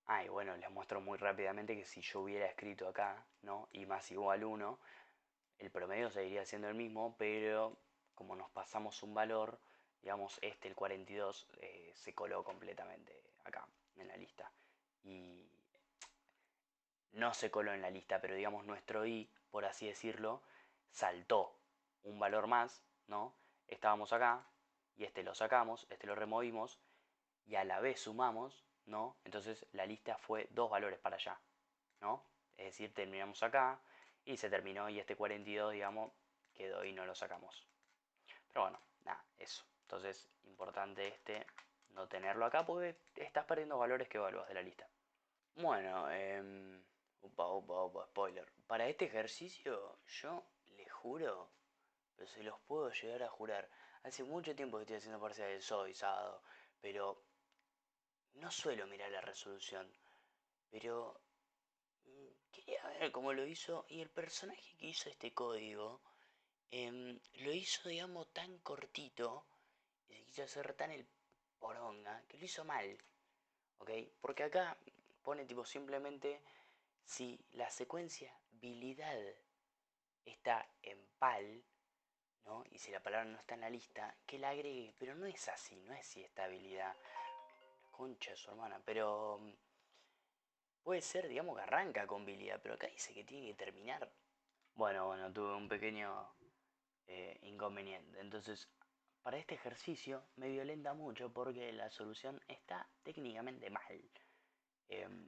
Y bueno, les muestro muy rápidamente que si yo hubiera escrito acá, ¿no? Y más igual uno, el promedio seguiría siendo el mismo, pero como nos pasamos un valor, digamos, el 42, se coló completamente acá, en la lista. Y no se coló en la lista, pero digamos nuestro i, por así decirlo, saltó un valor más, ¿no? Estábamos acá, y lo sacamos, lo removimos, y a la vez sumamos, ¿no? Entonces la lista fue dos valores para allá, ¿no? Es decir, terminamos acá y se terminó y este 42, digamos, quedó y no lo sacamos. Pero bueno, nada, eso. Entonces, importante no tenerlo acá porque estás perdiendo valores que evalúas de la lista. Bueno, upa, spoiler. Para este ejercicio, yo le juro, pero se los puedo llegar a jurar. Hace mucho tiempo que estoy haciendo parciales, hoy, sábado, pero no suelo mirar la resolución. Pero quería ver cómo lo hizo y el personaje que hizo este código lo hizo, digamos, tan cortito y se quiso hacer tan el poronga que lo hizo mal, ¿ok? Porque acá pone tipo simplemente si la secuencia habilidad está en pal, ¿no? Y si la palabra no está en la lista, que la agregue, pero no es así, no es si está habilidad, concha de su hermana, pero puede ser, digamos, que arranca con habilidad, pero acá dice que tiene que terminar. Bueno, tuve un pequeño inconveniente. Entonces, para este ejercicio me violenta mucho porque la solución está técnicamente mal. Em,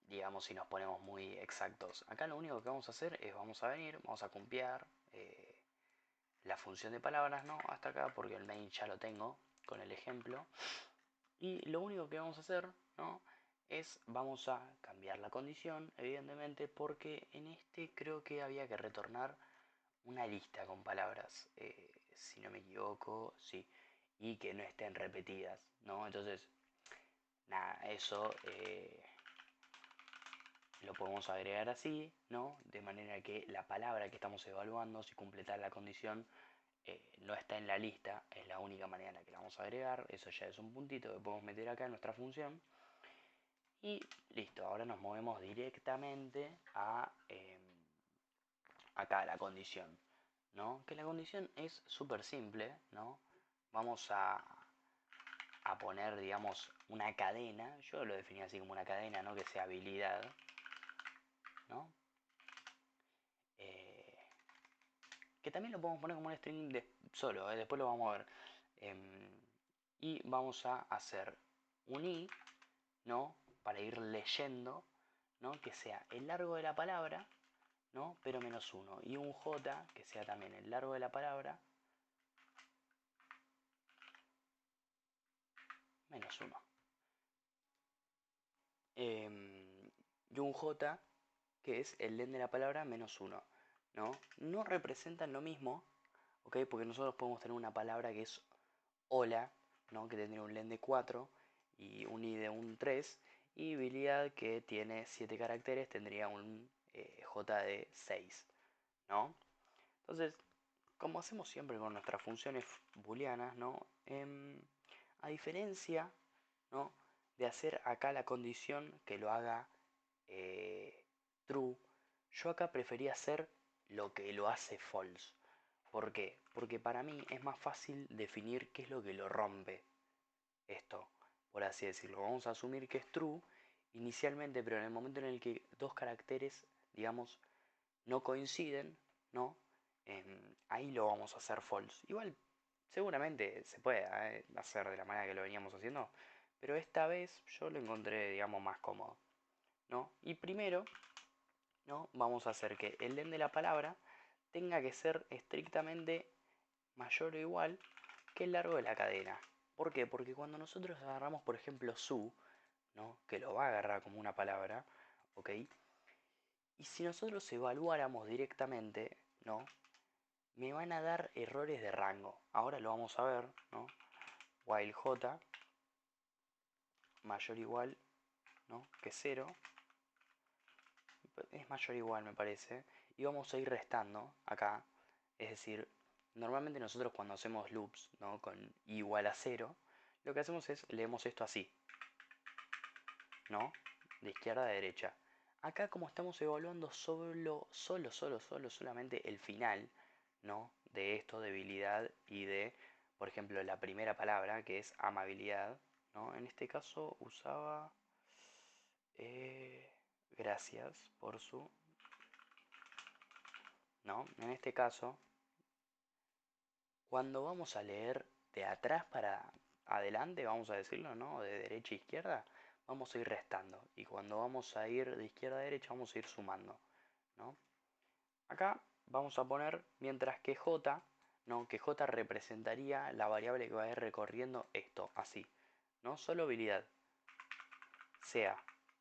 digamos, si nos ponemos muy exactos. Acá lo único que vamos a hacer es vamos a venir, vamos a copiar la función de palabras, ¿no? Hasta acá porque el main ya lo tengo con el ejemplo. Y lo único que vamos a hacer, ¿no? Es vamos a cambiar la condición, evidentemente, porque en creo que había que retornar una lista con palabras, si no me equivoco, sí, y que no estén repetidas, ¿no? Entonces, nada, eso lo podemos agregar así, ¿no? De manera que la palabra que estamos evaluando, si completa la condición, no está en la lista, es la única manera en la que la vamos a agregar, eso ya es un puntito que podemos meter acá en nuestra función. Y listo, ahora nos movemos directamente a acá la condición, ¿no? Que la condición es súper simple, ¿no? Vamos a poner, digamos, una cadena, yo lo definí así como una cadena, ¿no? Que sea habilidad, ¿no? Eh, que también lo podemos poner como un string solo, después lo vamos a ver. Em, y vamos a hacer un i, ¿no? Para ir leyendo, ¿no? Que sea el largo de la palabra, ¿no? Pero menos uno. Y un j que sea también el largo de la palabra, menos uno. Y un j que es el len de la palabra menos uno, ¿no? No representan lo mismo, ¿ok? Porque nosotros podemos tener una palabra que es hola, ¿no? Que tendría un len de 4 y un i de un 3 y habilidad que tiene 7 caracteres tendría un j de 6, ¿no? Entonces, como hacemos siempre con nuestras funciones booleanas, ¿no? A diferencia, ¿no? De hacer acá la condición que lo haga eh, true, yo acá prefería hacer lo que lo hace false. ¿Por qué? Porque para mí es más fácil definir qué es lo que lo rompe esto, por así decirlo. Vamos a asumir que es true inicialmente, pero en el momento en el que dos caracteres, digamos, no coinciden, ¿no? Ahí lo vamos a hacer false. Igual, seguramente se puede hacer de la manera que lo veníamos haciendo, pero esta vez yo lo encontré, digamos, más cómodo, ¿no? Y primero, ¿no? Vamos a hacer que el len de la palabra tenga que ser estrictamente mayor o igual que el largo de la cadena. ¿Por qué? Porque cuando nosotros agarramos, por ejemplo, su, ¿no? Que lo va a agarrar como una palabra, ¿ok? Y si nosotros evaluáramos directamente, ¿no? Me van a dar errores de rango. Ahora lo vamos a ver, ¿no? While j mayor o igual, ¿no? Que cero, es mayor o igual me parece. Y vamos a ir restando acá. Es decir, normalmente nosotros cuando hacemos loops, ¿no? Con igual a cero, lo que hacemos es leemos esto así, ¿no? De izquierda a derecha. Acá como estamos evaluando solamente el final, ¿no? De esto, debilidad y de, por ejemplo, la primera palabra, que es amabilidad, ¿no? En este caso usaba gracias por su, ¿no? En este caso, cuando vamos a leer de atrás para adelante, vamos a decirlo, ¿no? De derecha a izquierda, vamos a ir restando. Y cuando vamos a ir de izquierda a derecha, vamos a ir sumando, ¿no? Acá vamos a poner, mientras que J, ¿no? Que J representaría la variable que va a ir recorriendo esto, así, ¿no? Solo habilidad sea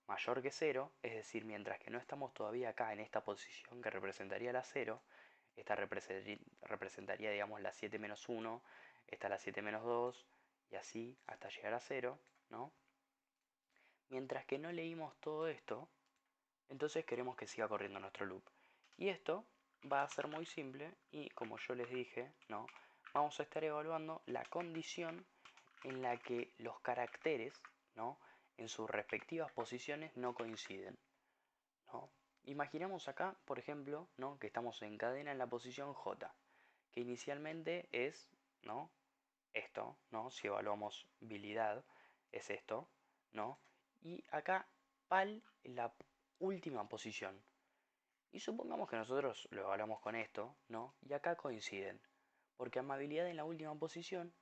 mayor que 0, es decir, mientras que no estamos todavía acá en esta posición que representaría la 0, esta representaría, digamos, la 7 menos 1, esta la 7 menos 2, y así hasta llegar a 0, ¿no? Mientras que no leímos todo esto, entonces queremos que siga corriendo nuestro loop. Y esto va a ser muy simple y, como yo les dije, ¿no? Vamos a estar evaluando la condición en la que los caracteres, ¿no? En sus respectivas posiciones no coinciden, ¿no? Imaginamos acá, por ejemplo, ¿no? Que estamos en cadena en la posición J, que inicialmente es, ¿no? Esto, ¿no? Si evaluamos habilidad, es esto, ¿no? Y acá pal en la última posición. Y supongamos que nosotros lo evaluamos con esto, ¿no? Y acá coinciden, porque amabilidad en la última posición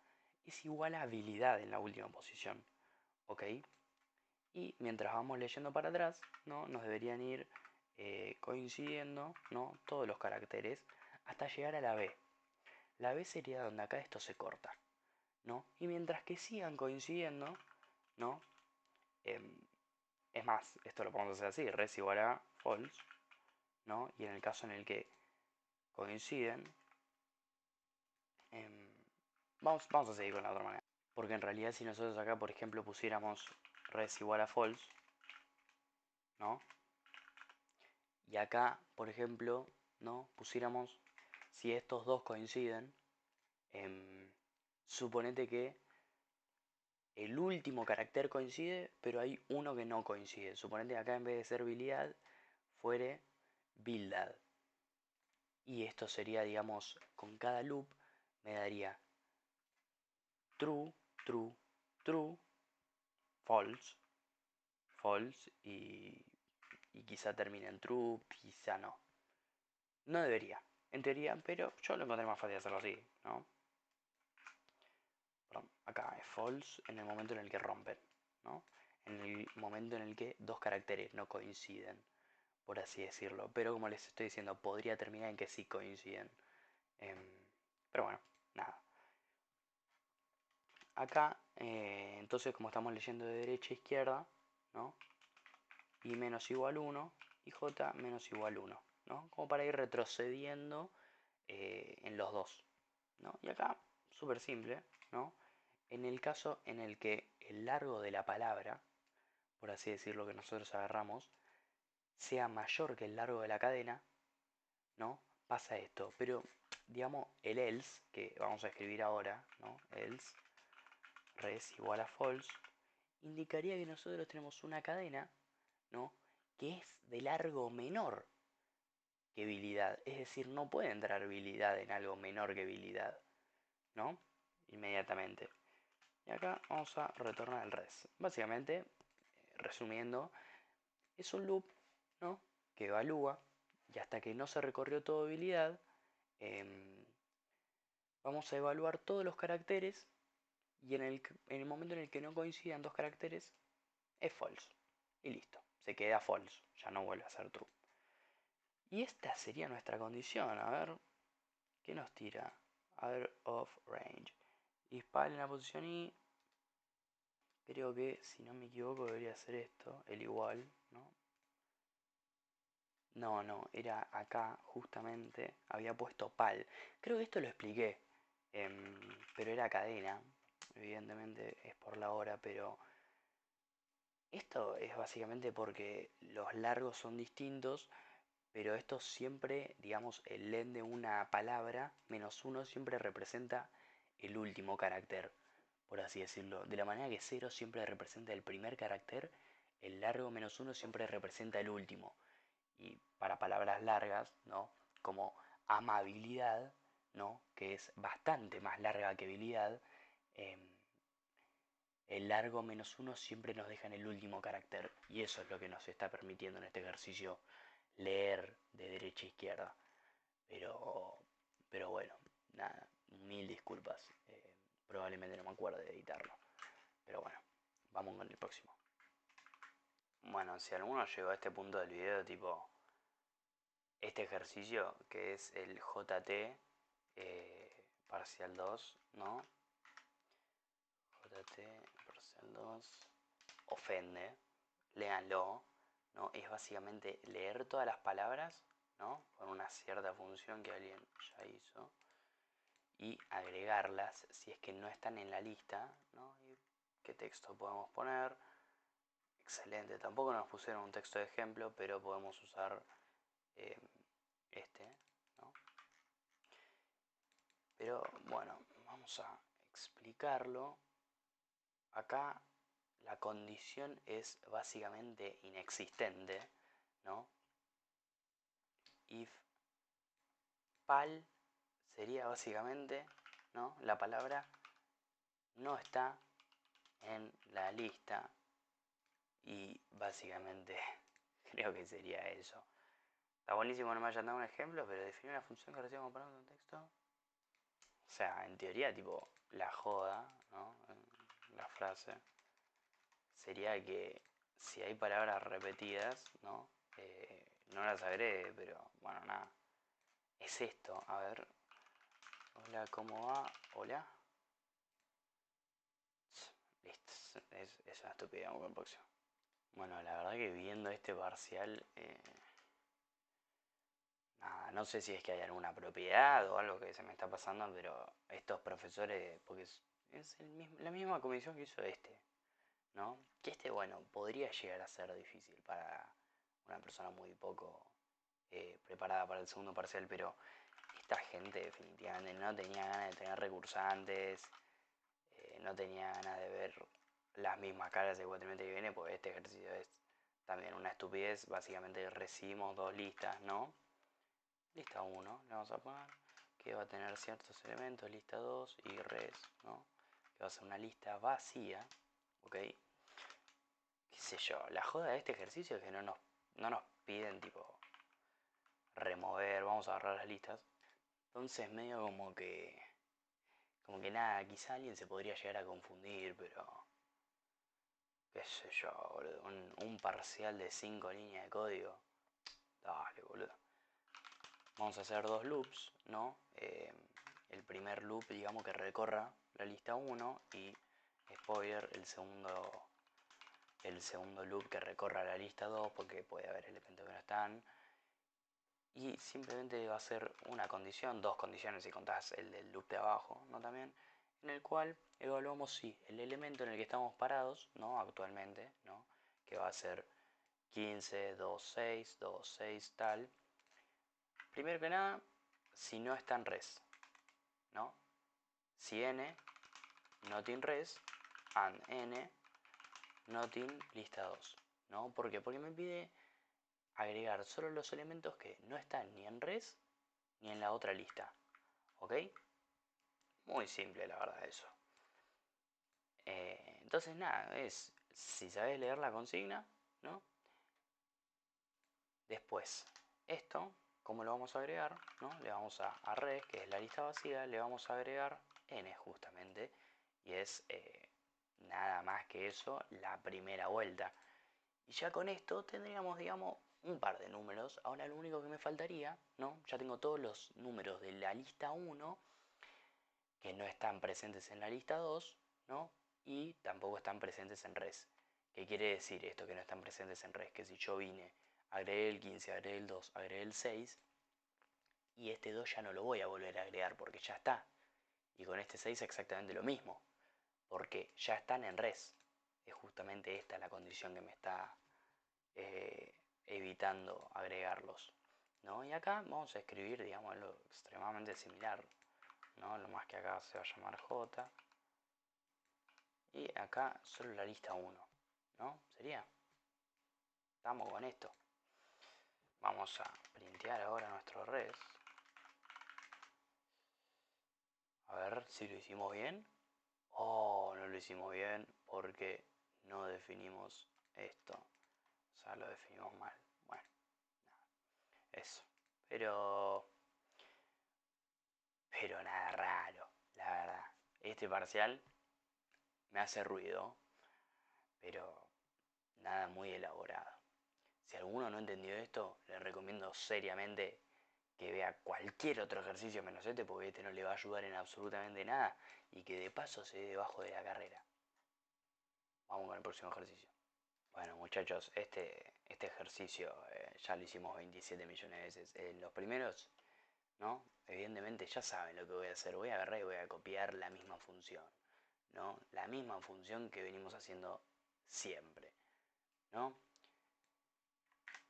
es igual a habilidad en la última posición, ¿ok? Y mientras vamos leyendo para atrás, ¿no? Nos deberían ir coincidiendo, ¿no? Todos los caracteres hasta llegar a la B. La B sería donde acá esto se corta, ¿no? Y mientras que sigan coincidiendo, ¿no? Em, es más, esto lo podemos hacer así, res igual a false, ¿no? Y en el caso en el que coinciden, vamos a seguir con la otra manera. Porque en realidad si nosotros acá, por ejemplo, pusiéramos res igual a false, ¿no? Y acá, por ejemplo, ¿no? Pusiéramos si estos dos coinciden, suponete que el último carácter coincide, pero hay uno que no coincide. Suponete que acá en vez de ser habilidad, fuere bildad. Y esto sería, digamos, con cada loop me daría true, true, true, false, false y quizá termine en true, quizá no. No debería, en teoría, pero yo lo encontré más fácil hacerlo así, ¿no? Perdón, acá es false en el momento en el que rompen, ¿no? En el momento en el que dos caracteres no coinciden, por así decirlo. Pero como les estoy diciendo, podría terminar en que sí coinciden. Em, pero bueno, nada. Acá, entonces como estamos leyendo de derecha a izquierda, ¿no? Y menos igual 1 y j menos igual 1, ¿no? Como para ir retrocediendo en los dos, ¿no? Y acá, súper simple, ¿no? En el caso en el que el largo de la palabra, por así decirlo, que nosotros agarramos, sea mayor que el largo de la cadena, ¿no? Pasa esto. Pero, digamos, el else, que vamos a escribir ahora, ¿no? Else, res igual a false, indicaría que nosotros tenemos una cadena, ¿no? Que es de largo menor que habilidad. Es decir, no puede entrar habilidad en algo menor que habilidad, ¿no? Inmediatamente. Y acá vamos a retornar el res. Básicamente, resumiendo, es un loop, ¿no? Que evalúa y hasta que no se recorrió toda habilidad, em, vamos a evaluar todos los caracteres y en el momento en el que no coincidan dos caracteres, es false. Y listo, se queda false, ya no vuelve a ser true. Y esta sería nuestra condición. A ver, ¿qué nos tira? Out of range. Dispara en la posición I. Creo que, si no me equivoco, debería ser esto, el igual, ¿no? No, era acá justamente, había puesto pal. Creo que esto lo expliqué, pero era cadena, evidentemente es por la hora, pero esto es básicamente porque los largos son distintos, pero esto siempre, digamos, el len de una palabra, menos uno, siempre representa el último carácter, por así decirlo. De la manera que cero siempre representa el primer carácter, el largo menos uno siempre representa el último. Y para palabras largas, ¿no? Como amabilidad, ¿no? Que es bastante más larga que habilidad, em, el largo menos uno siempre nos deja en el último carácter. Y eso es lo que nos está permitiendo en este ejercicio leer de derecha a izquierda. Pero, pero bueno, nada, mil disculpas. Probablemente no me acuerde de editarlo. Pero bueno, vamos con el próximo. Bueno, si alguno llegó a este punto del video, tipo, este ejercicio que es el JT parcial 2, ¿no? JT parcial 2 ofende, léanlo, ¿no? Es básicamente leer todas las palabras, ¿no? Con una cierta función que alguien ya hizo y agregarlas si es que no están en la lista, ¿no? ¿Y qué texto podemos poner? Excelente, tampoco nos pusieron un texto de ejemplo, pero podemos usar eh, este, ¿no? Pero bueno, vamos a explicarlo. Acá la condición es básicamente inexistente, ¿no? If pal sería básicamente, ¿no? La palabra no está en la lista y básicamente creo que sería eso. Está buenísimo que no me hayan dado un ejemplo, pero definir una función que recibe comparando un texto. O sea, en teoría, tipo, la joda, ¿no? La frase sería que si hay palabras repetidas, ¿no? No las agregue, pero bueno, nada. Es esto, a ver. Hola, ¿cómo va? Hola. Listo, es una estupidez, vamos con el próximo. Bueno, la verdad que viendo este parcial, nada, no sé si es que hay alguna propiedad o algo que se me está pasando, pero estos profesores, porque es la misma comisión que hizo este, ¿no? Que este, bueno, podría llegar a ser difícil para una persona muy poco preparada para el segundo parcial, pero esta gente definitivamente no tenía ganas de tener recursantes, no tenía ganas de ver las mismas caras el cuatrimestre que viene, porque este ejercicio es también una estupidez. Básicamente recibimos dos listas, ¿no? Lista 1, le vamos a poner que va a tener ciertos elementos, lista 2 y res, ¿no? Que va a ser una lista vacía, ¿ok? Qué sé yo, la joda de este ejercicio es que no nos piden tipo remover, vamos a agarrar las listas. Entonces medio como que nada, quizá alguien se podría llegar a confundir, pero qué sé yo, boludo, un parcial de 5 líneas de código. Dale, boludo. Vamos a hacer dos loops, ¿no? El primer loop, digamos, que recorra la lista 1 y, spoiler, el segundo loop que recorra la lista 2 porque puede haber elementos que no están. Y simplemente va a ser una condición, dos condiciones si contás el del loop de abajo, ¿no? También, en el cual evaluamos si el elemento en el que estamos parados, ¿no? Actualmente, ¿no? Que va a ser 15, 2, 6, 2, 6, tal. Primero que nada, si no está en res, ¿no? Si n, not in res, and n, not in lista 2, ¿no? ¿Por qué? Porque me pide agregar solo los elementos que no están ni en res ni en la otra lista, ¿ok? Muy simple, la verdad, eso. Entonces, nada, si sabes leer la consigna, ¿no? Después, esto, ¿cómo lo vamos a agregar? ¿No? Le vamos a res, que es la lista vacía, le vamos a agregar n justamente, y es nada más que eso, la primera vuelta. Y ya con esto tendríamos, digamos, un par de números. Ahora lo único que me faltaría, ¿no? Ya tengo todos los números de la lista 1 que no están presentes en la lista 2, ¿no? Y tampoco están presentes en res. ¿Qué quiere decir esto que no están presentes en res? Que si yo vine, agregué el 15, agregué el 2, agregué el 6, y este 2 ya no lo voy a volver a agregar porque ya está. Y con este 6 exactamente lo mismo, porque ya están en res. Es justamente esta la condición que me está evitando agregarlos, ¿no? Y acá vamos a escribir, digamos, algo extremadamente similar, ¿no? Lo más que acá se va a llamar J. Y acá solo la lista 1, ¿no? Sería. estamos con esto. Vamos a printear ahora nuestro res. A ver si lo hicimos bien. Oh, no lo hicimos bien porque no definimos esto. O sea, lo definimos mal. Bueno, nada, eso. Pero nada raro, la verdad. Este parcial me hace ruido, pero nada muy elaborado. Si alguno no entendió esto, le recomiendo seriamente que vea cualquier otro ejercicio menos este, porque este no le va a ayudar en absolutamente nada y que de paso se dé debajo de la carrera. Vamos con el próximo ejercicio. Bueno, muchachos, este ejercicio ya lo hicimos 27 millones de veces. Los primeros, ¿no? Evidentemente ya saben lo que voy a hacer. Voy a agarrar y voy a copiar la misma función, ¿no? La misma función que venimos haciendo siempre, ¿no?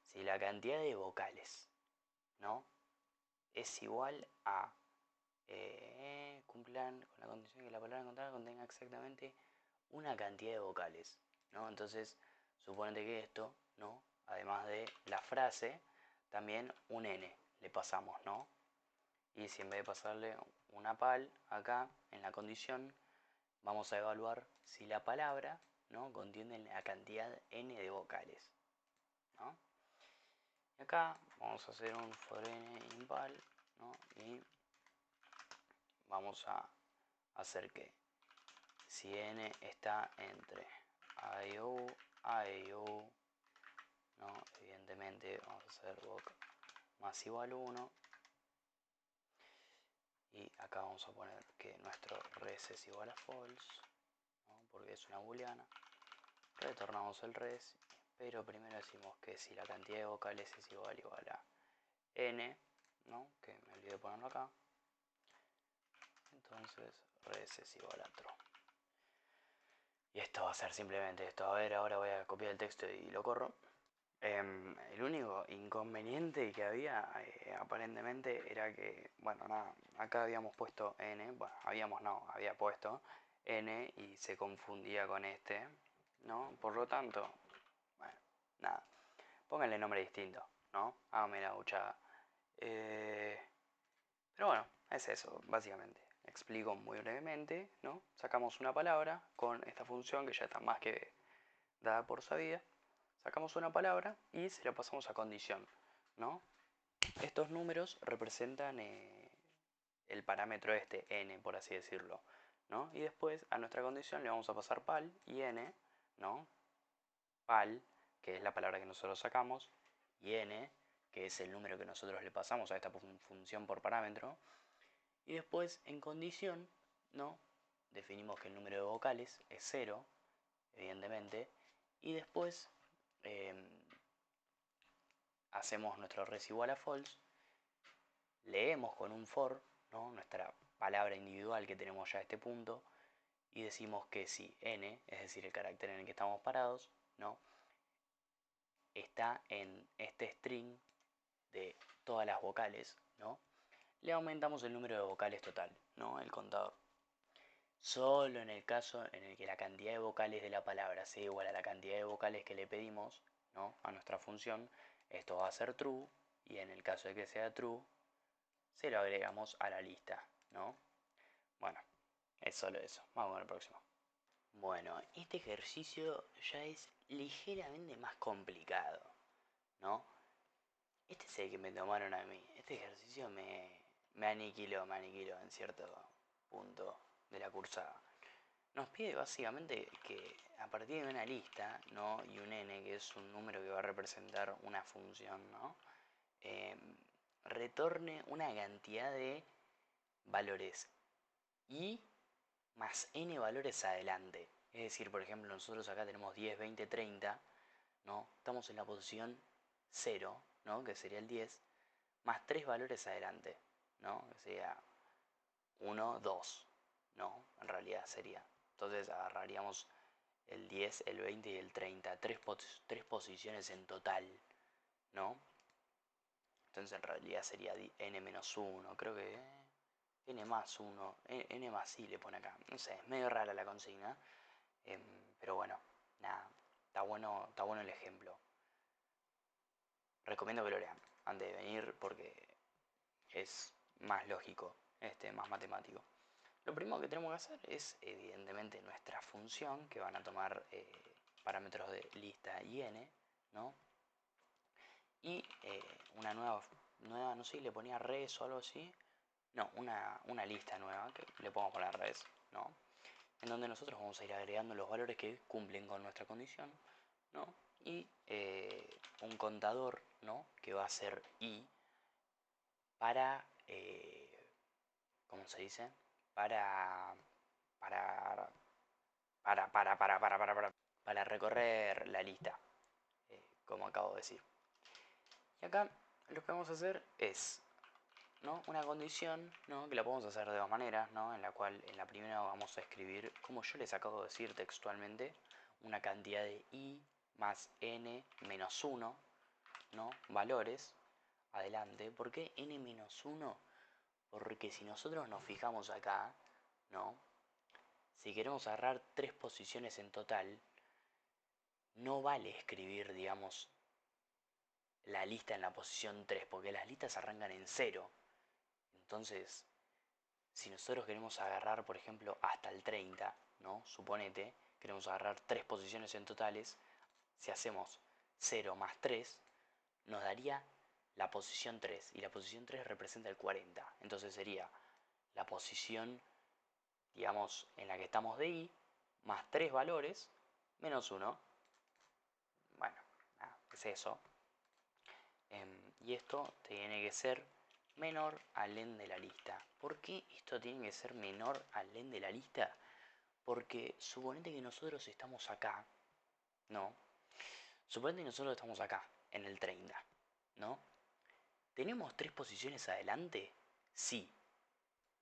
Si la cantidad de vocales, ¿no? Es igual a cumplan con la condición que la palabra encontrada contenga exactamente una cantidad de vocales, ¿no? Entonces, suponete que esto, ¿no? Además de la frase, también un n le pasamos, ¿no? Y si en vez de pasarle una pal acá en la condición, vamos a evaluar si la palabra, ¿no? Contiene la cantidad n de vocales, ¿no? Y acá vamos a hacer un for n impal, ¿no? Y vamos a hacer que si n está entre a y u, ¿no? Evidentemente vamos a hacer voc más igual 1. Y acá vamos a poner que nuestro res es igual a false, ¿no? Porque es una booleana. Retornamos el res, pero primero decimos que si la cantidad de vocales es igual a n, ¿no? Que me olvidé de ponerlo acá. Entonces res es igual a true. Y esto va a ser simplemente esto. A ver, ahora voy a copiar el texto y lo corro. El único inconveniente que había aparentemente era que, bueno, nada, acá habíamos puesto n, bueno, había puesto n y se confundía con este, ¿no? Por lo tanto, bueno, nada, pónganle nombre distinto, ¿no? Háganme la huchada. Pero bueno, es eso, básicamente. Explico muy brevemente, ¿no? Sacamos una palabra con esta función que ya está más que dada por sabida. Sacamos una palabra y se la pasamos a condición, ¿no? Estos números representan el parámetro este, n, por así decirlo, ¿no? Y después a nuestra condición le vamos a pasar pal y n, ¿no? Pal, que es la palabra que nosotros sacamos, y n, que es el número que nosotros le pasamos a esta función por parámetro. Y después en condición, ¿no? Definimos que el número de vocales es 0, evidentemente, y después hacemos nuestro res igual a false, leemos con un for, ¿no? Nuestra palabra individual que tenemos ya a este punto, y decimos que si n, es decir, el carácter en el que estamos parados, ¿no? Está en este string de todas las vocales, ¿no? Le aumentamos el número de vocales total, ¿no? El contador. Solo en el caso en el que la cantidad de vocales de la palabra sea igual a la cantidad de vocales que le pedimos, ¿no? A nuestra función, esto va a ser true, y en el caso de que sea true, se lo agregamos a la lista, ¿no? Bueno, es solo eso. Vamos con el próximo. Bueno, este ejercicio ya es ligeramente más complicado, ¿no? Este es el que me tomaron a mí. Este ejercicio me aniquiló en cierto punto de la cursada. Nos pide básicamente que a partir de una lista, ¿no? Y un n, que es un número que va a representar una función, ¿no? Retorne una cantidad de valores i más n valores adelante. Es decir, por ejemplo, nosotros acá tenemos 10, 20, 30, ¿no? Estamos en la posición 0, ¿no? Que sería el 10, más 3 valores adelante, ¿no? Que sería 1, 2, ¿no? En realidad sería. Entonces agarraríamos el 10, el 20 y el 30, tres posiciones en total, ¿no? Entonces en realidad sería n-1, creo que n más 1, n más i le pone acá. No sé, es medio rara la consigna, pero bueno, nada, está bueno el ejemplo. recomiendo que lo lean antes de venir porque es más lógico, más matemático. Lo primero que tenemos que hacer es, evidentemente, nuestra función, que van a tomar parámetros de lista y n, ¿no? Y una nueva, no sé, le ponía res o algo así. No, una lista nueva, que le podemos poner res, ¿no? En donde nosotros vamos a ir agregando los valores que cumplen con nuestra condición, ¿no? Y un contador, ¿no? Que va a ser i para, ¿cómo se dice? Para, para, para recorrer la lista, como acabo de decir. Y acá lo que vamos a hacer es, ¿no? Una condición, ¿no? Que la podemos hacer de dos maneras, ¿no? En la cual en la primera vamos a escribir, como yo les acabo de decir textualmente, una cantidad de i más n menos 1, ¿no? Valores, adelante. ¿Por qué n menos 1? Porque si nosotros nos fijamos acá, ¿no? Si queremos agarrar tres posiciones en total, no vale escribir, digamos, la lista en la posición 3, porque las listas arrancan en 0. Entonces, si nosotros queremos agarrar, por ejemplo, hasta el 30, ¿no? Suponete, queremos agarrar tres posiciones en totales, si hacemos 0 más 3, nos daría la posición 3, y la posición 3 representa el 40. Entonces sería la posición, digamos, en la que estamos de i, más 3 valores, menos 1. Bueno, nada, es eso. Y esto tiene que ser menor al len de la lista. ¿Por qué esto tiene que ser menor al len de la lista? Porque suponete que nosotros estamos acá, ¿no? Suponete que nosotros estamos acá, en el 30, ¿no? ¿Tenemos tres posiciones adelante? Sí.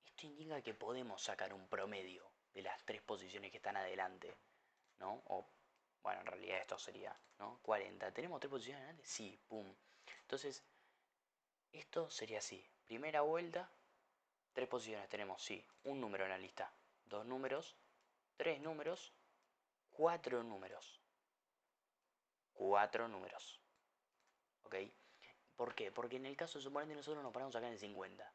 Esto indica que podemos sacar un promedio de las tres posiciones que están adelante, ¿no? O, bueno, en realidad esto sería, ¿no? 40. ¿Tenemos tres posiciones adelante? Sí, pum. Entonces, esto sería así. Primera vuelta, tres posiciones tenemos, sí. Un número en la lista, dos números, tres números, cuatro números. Cuatro números. ¿Ok? ¿Por qué? Porque en el caso de suponente nosotros nos paramos acá en el 50.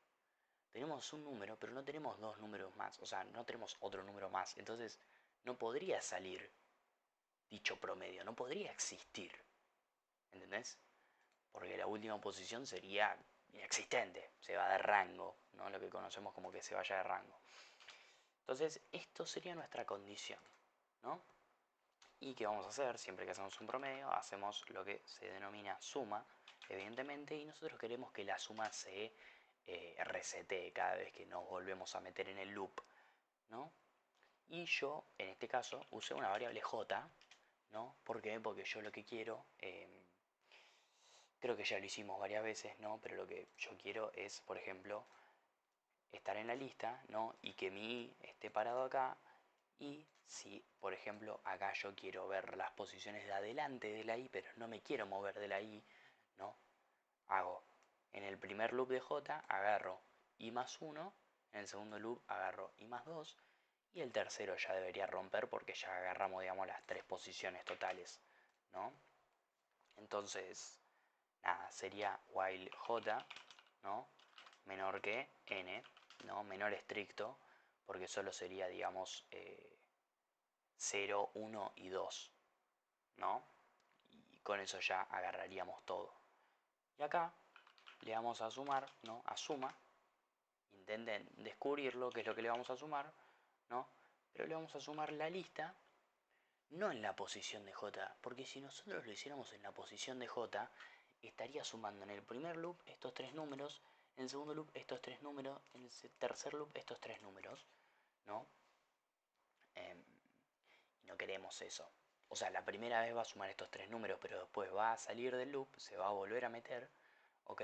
Tenemos un número, pero no tenemos dos números más. O sea, no tenemos otro número más. Entonces, no podría salir dicho promedio. No podría existir. ¿Entendés? Porque la última posición sería inexistente. Se va de rango. ¿No? Lo que conocemos como que se vaya de rango. Entonces, esto sería nuestra condición. ¿No? ¿Y qué vamos a hacer? Siempre que hacemos un promedio, hacemos lo que se denomina suma, evidentemente, y nosotros queremos que la suma se resetee cada vez que nos volvemos a meter en el loop, ¿no? Y yo, en este caso, usé una variable j, ¿no? ¿Por qué? Porque yo lo que quiero, creo que ya lo hicimos varias veces, ¿no? Pero lo que yo quiero es, por ejemplo, estar en la lista, ¿no? Y que mi i esté parado acá. Y si, por ejemplo, acá yo quiero ver las posiciones de adelante de la i, pero no me quiero mover de la i, ¿no? Hago en el primer loop de j, agarro i más 1, en el segundo loop agarro i más 2, y el tercero ya debería romper porque ya agarramos, digamos, las tres posiciones totales, ¿no? Entonces, nada, sería while j, ¿no? Menor que n, ¿no? Menor estricto, porque solo sería, digamos, 0, 1 y 2, ¿no? Y con eso ya agarraríamos todo. Y acá le vamos a sumar, ¿no? A suma. Intenten descubrirlo, qué es lo que le vamos a sumar, ¿no? Pero le vamos a sumar la lista, no en la posición de j, porque si nosotros lo hiciéramos en la posición de j, estaría sumando en el primer loop estos tres números, en el segundo loop estos tres números, en el tercer loop estos tres números, ¿no? Y no queremos eso. O sea, la primera vez va a sumar estos tres números, pero después va a salir del loop, se va a volver a meter, ¿ok?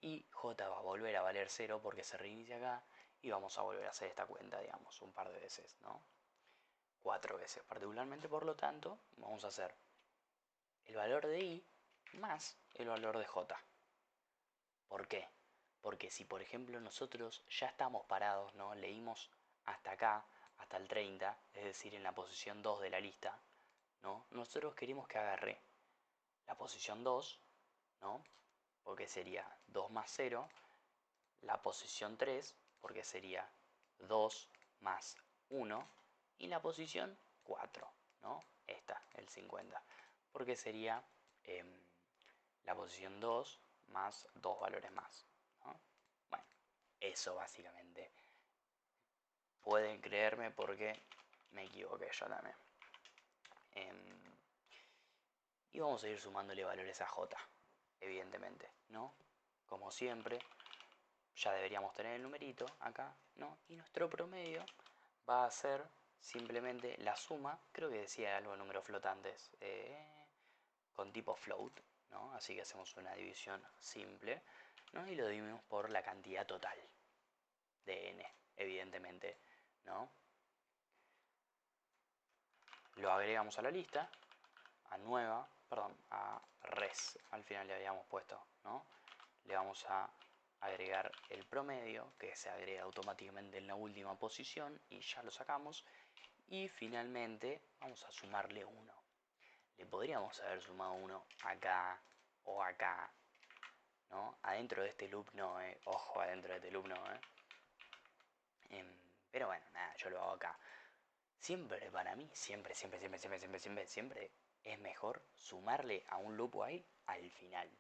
Y j va a volver a valer 0 porque se reinicia acá y vamos a volver a hacer esta cuenta, digamos, un par de veces, ¿no? 4 veces particularmente, por lo tanto, vamos a hacer el valor de i más el valor de j. ¿Por qué? Porque si, por ejemplo, nosotros ya estamos parados, ¿no? Leímos hasta acá, hasta el 30, es decir, en la posición 2 de la lista, ¿no? Nosotros queremos que agarre la posición 2, ¿no? Porque sería 2 más 0, la posición 3, porque sería 2 más 1, y la posición 4, ¿no? Esta, el 50, porque sería em, la posición 2 más 2 valores más, ¿no? Bueno, eso básicamente. Pueden creerme porque me equivoqué yo también. Y vamos a ir sumándole valores a j, evidentemente, ¿no? Como siempre, ya deberíamos tener el numerito acá, ¿no? Y nuestro promedio va a ser simplemente la suma, creo que decía algo de números flotantes, con tipo float, ¿no? Así que hacemos una división simple, ¿no? Y lo dividimos por la cantidad total de n, evidentemente, ¿no? Lo agregamos a la lista, a nueva, perdón, a res, al final le habíamos puesto, ¿no? Le vamos a agregar el promedio, que se agrega automáticamente en la última posición y ya lo sacamos. Y finalmente vamos a sumarle 1. Le podríamos haber sumado 1 acá o acá, ¿no? Adentro de este loop no, ojo, adentro de este loop no, pero bueno, nada, yo lo hago acá. Siempre, para mí, siempre, siempre, siempre, siempre, siempre, siempre, siempre es mejor sumarle a un loop while al final.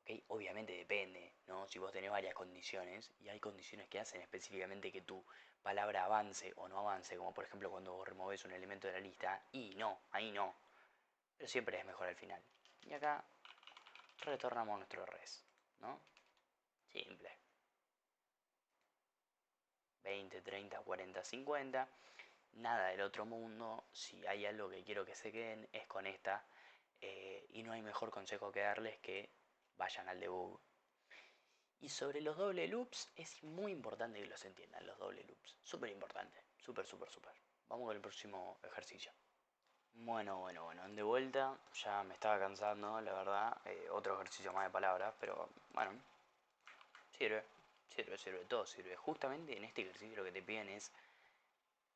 ¿Ok? Obviamente depende, ¿no? Si vos tenés varias condiciones y hay condiciones que hacen específicamente que tu palabra avance o no avance, como por ejemplo cuando vos removés un elemento de la lista, y no, ahí no. Pero siempre es mejor al final. Y acá retornamos nuestro res, ¿no? Simple. 20, 30, 40, 50. Nada del otro mundo. Si hay algo que quiero que se queden es con esta. Y no hay mejor consejo que darles que vayan al debug. Y sobre los doble loops, es muy importante que los entiendan, los doble loops. Súper importante. Súper, súper, súper. Vamos con el próximo ejercicio. Bueno, de vuelta, ya me estaba cansando, la verdad. Otro ejercicio más de palabras, pero bueno, sirve, sirve, todo sirve. Justamente en este ejercicio lo que te piden es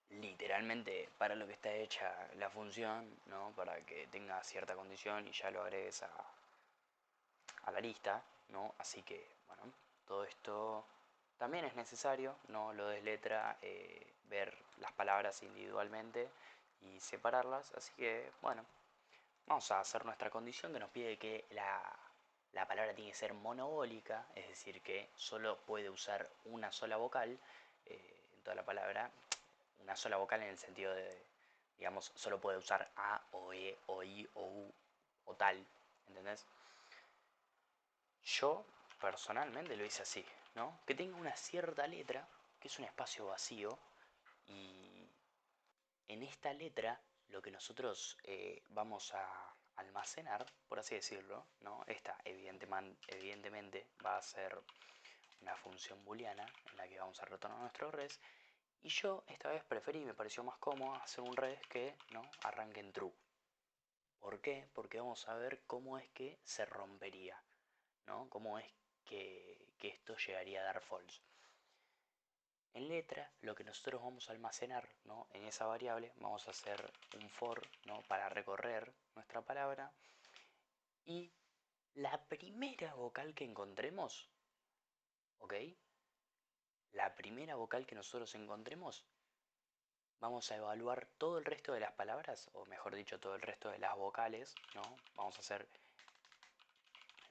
literalmente para lo que está hecha la función, ¿no? Para que tenga cierta condición y ya lo agregues a la lista, ¿no? Así que, bueno, todo esto también es necesario, no lo des letra, ver las palabras individualmente y separarlas. Así que, bueno, vamos a hacer nuestra condición que nos pide que la palabra tiene que ser monobólica, es decir, que solo puede usar una sola vocal en toda la palabra, una sola vocal en el sentido de, digamos, solo puede usar A o E o I o U o tal, ¿entendés? Yo personalmente lo hice así, ¿no? Que tenga una cierta letra, que es un espacio vacío, y en esta letra lo que nosotros vamos a almacenar, por así decirlo, ¿no? Esta evidentemente va a ser una función booleana en la que vamos a retornar nuestro res. Y yo esta vez preferí, me pareció más cómodo hacer un res que no arranque en true. ¿Por qué? Porque vamos a ver cómo es que se rompería, ¿no? Cómo es que esto llegaría a dar false. En letra, lo que nosotros vamos a almacenar, ¿no? En esa variable vamos a hacer un for, ¿no? Para recorrer nuestra palabra. Y la primera vocal que encontremos, ¿ok? La primera vocal que nosotros encontremos, vamos a evaluar todo el resto de las palabras, o mejor dicho, todo el resto de las vocales, ¿no? Vamos a hacer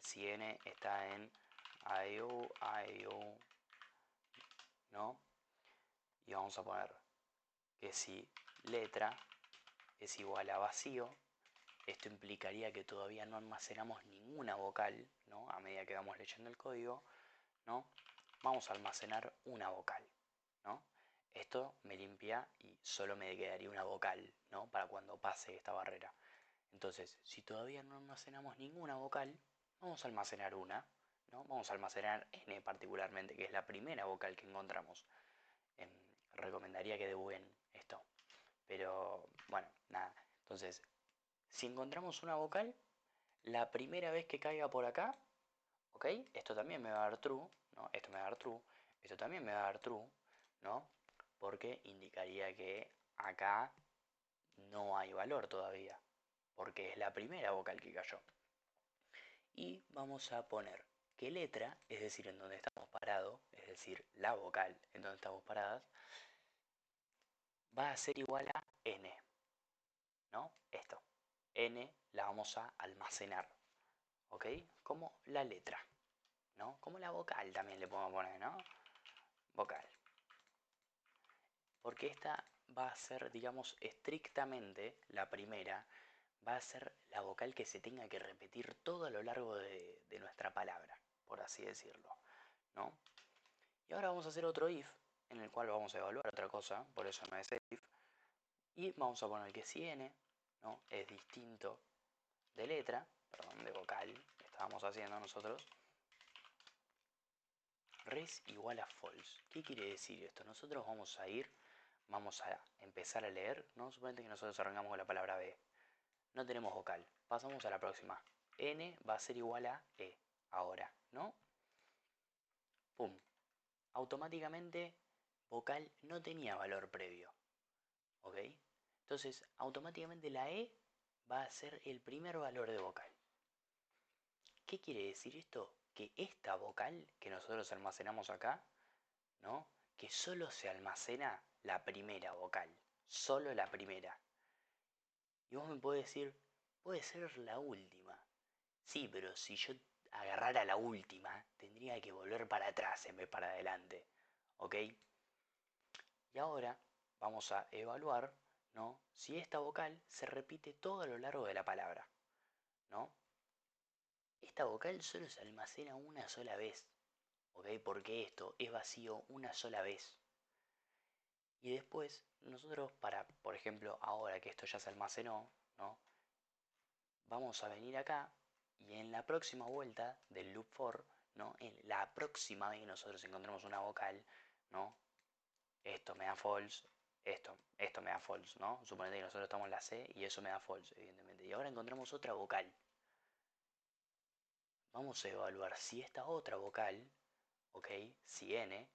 si n está en AEU, AEU, ¿no? Y vamos a poner que si letra es igual a vacío, esto implicaría que todavía no almacenamos ninguna vocal, ¿no? A medida que vamos leyendo el código, ¿no? Vamos a almacenar una vocal, ¿no? Esto me limpia y solo me quedaría una vocal, ¿no? Para cuando pase esta barrera. Entonces, si todavía no almacenamos ninguna vocal, vamos a almacenar una, ¿no? Vamos a almacenar n particularmente, que es la primera vocal que encontramos. Recomendaría que debuguen esto. Pero, bueno, nada. Entonces, si encontramos una vocal, la primera vez que caiga por acá, ¿ok? Esto también me va a dar true, ¿no? Esto me va a dar true, esto también me va a dar true, ¿no? Porque indicaría que acá no hay valor todavía, porque es la primera vocal que cayó. y vamos a poner que letra, es decir, en donde estamos parados, es decir, la vocal en donde estamos paradas, va a ser igual a n, ¿no? Esto. N la vamos a almacenar, ¿ok? Como la letra, ¿no? Como la vocal también le podemos poner, ¿no? Vocal. Porque esta va a ser, digamos, estrictamente la primera, va a ser la vocal que se tenga que repetir todo a lo largo de nuestra palabra, por así decirlo, ¿no? Y ahora vamos a hacer otro if, en el cual vamos a evaluar otra cosa, por eso no es if, y vamos a poner que si n, ¿no?, es distinto de letra, perdón, de vocal, que estábamos haciendo nosotros, res igual a false. ¿Qué quiere decir esto? Nosotros vamos a empezar a leer, ¿no? Suponete que nosotros arrancamos con la palabra B. No tenemos vocal. Pasamos a la próxima. N va a ser igual a E. Ahora, ¿no? Pum. Automáticamente, vocal no tenía valor previo. ¿Ok? Entonces, automáticamente la E va a ser el primer valor de vocal. ¿Qué quiere decir esto? Que esta vocal que nosotros almacenamos acá, ¿no?, que solo se almacena la primera vocal. Solo la primera. Y vos me podés decir, puede ser la última. Sí, pero si yo agarrara la última, tendría que volver para atrás en vez para adelante. ¿Ok? Y ahora vamos a evaluar, ¿no?, si esta vocal se repite todo a lo largo de la palabra, ¿no? Esta vocal solo se almacena una sola vez, ¿ok? Porque esto es vacío una sola vez. Y después, nosotros para, por ejemplo, ahora que esto ya se almacenó, ¿no?, vamos a venir acá y en la próxima vuelta del loop for, ¿no?, en la próxima vez que nosotros encontremos una vocal, ¿no?, esto me da false, esto me da false, ¿no? Suponete que nosotros estamos en la C y eso me da false, evidentemente. Y ahora encontramos otra vocal. Vamos a evaluar si esta otra vocal, ¿ok? Si N,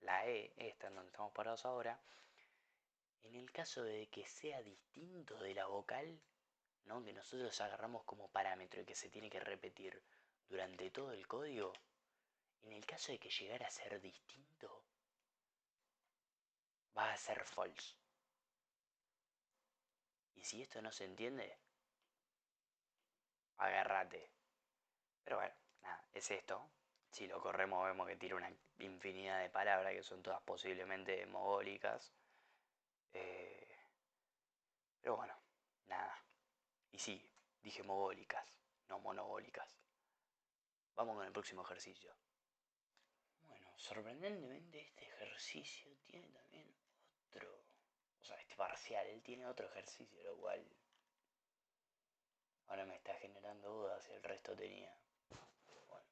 la E, esta en donde estamos parados ahora, en el caso de que sea distinto de la vocal, ¿no?, que nosotros agarramos como parámetro y que se tiene que repetir durante todo el código, en el caso de que llegara a ser distinto, va a ser false. Y si esto no se entiende, agárrate. Pero bueno, nada, es esto. Si lo corremos vemos que tiene una infinidad de palabras que son todas posiblemente mogólicas. Eh, pero bueno, nada. Y sí, dije mogólicas, no monogólicas. Vamos con el próximo ejercicio. Bueno, sorprendentemente este ejercicio tiene también otro... O sea, este parcial, él tiene otro ejercicio, lo cual ahora me está generando dudas si el resto tenía. Bueno,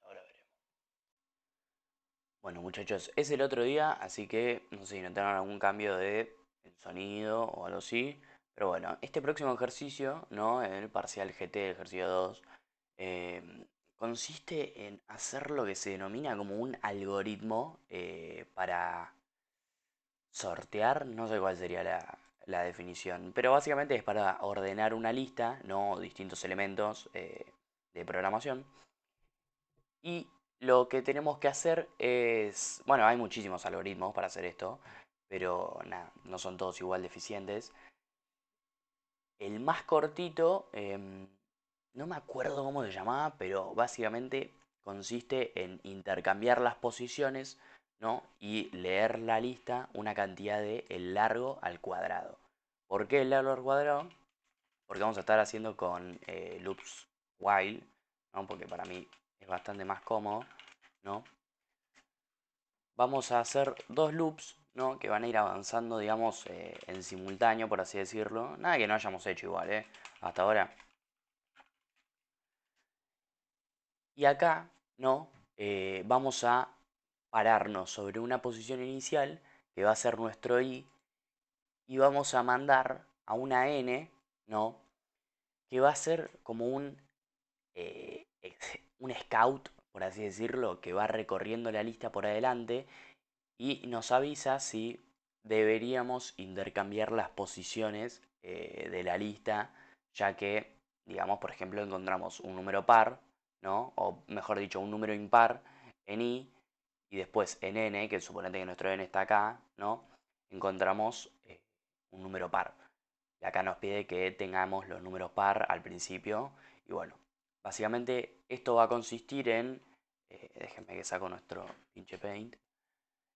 ahora veremos. Bueno, muchachos, es el otro día, así que no sé si notaron algún cambio de sonido o algo así. Pero bueno, este próximo ejercicio, ¿no?, el parcial GT, ejercicio 2, eh, consiste en hacer lo que se denomina como un algoritmo para sortear, no sé cuál sería la definición, pero básicamente es para ordenar una lista, ¿no?, distintos elementos de programación. Y lo que tenemos que hacer es, bueno, hay muchísimos algoritmos para hacer esto, pero nada, no son todos igual de eficientes. El más cortito, no me acuerdo cómo se llamaba, pero básicamente consiste en intercambiar las posiciones, ¿no?, y leer la lista una cantidad de el largo al cuadrado. ¿Por qué el largo al cuadrado? Porque vamos a estar haciendo con loops while, ¿no?, porque para mí es bastante más cómodo, ¿no? Vamos a hacer dos loops, ¿no?, que van a ir avanzando, digamos, en simultáneo, por así decirlo. Nada que no hayamos hecho igual, hasta ahora. Y acá, ¿no?, vamos a pararnos sobre una posición inicial, que va a ser nuestro i, y vamos a mandar a una n, ¿no?, que va a ser como un scout, por así decirlo, que va recorriendo la lista por adelante y nos avisa si deberíamos intercambiar las posiciones de la lista, ya que digamos, por ejemplo, encontramos un número par, ¿no? O mejor dicho, un número impar en i, y después en n, que suponete que nuestro n está acá, ¿no? Encontramos un número par. Y acá nos pide que tengamos los números par al principio. Y bueno, básicamente esto va a consistir en, déjenme que saco nuestro pinche paint.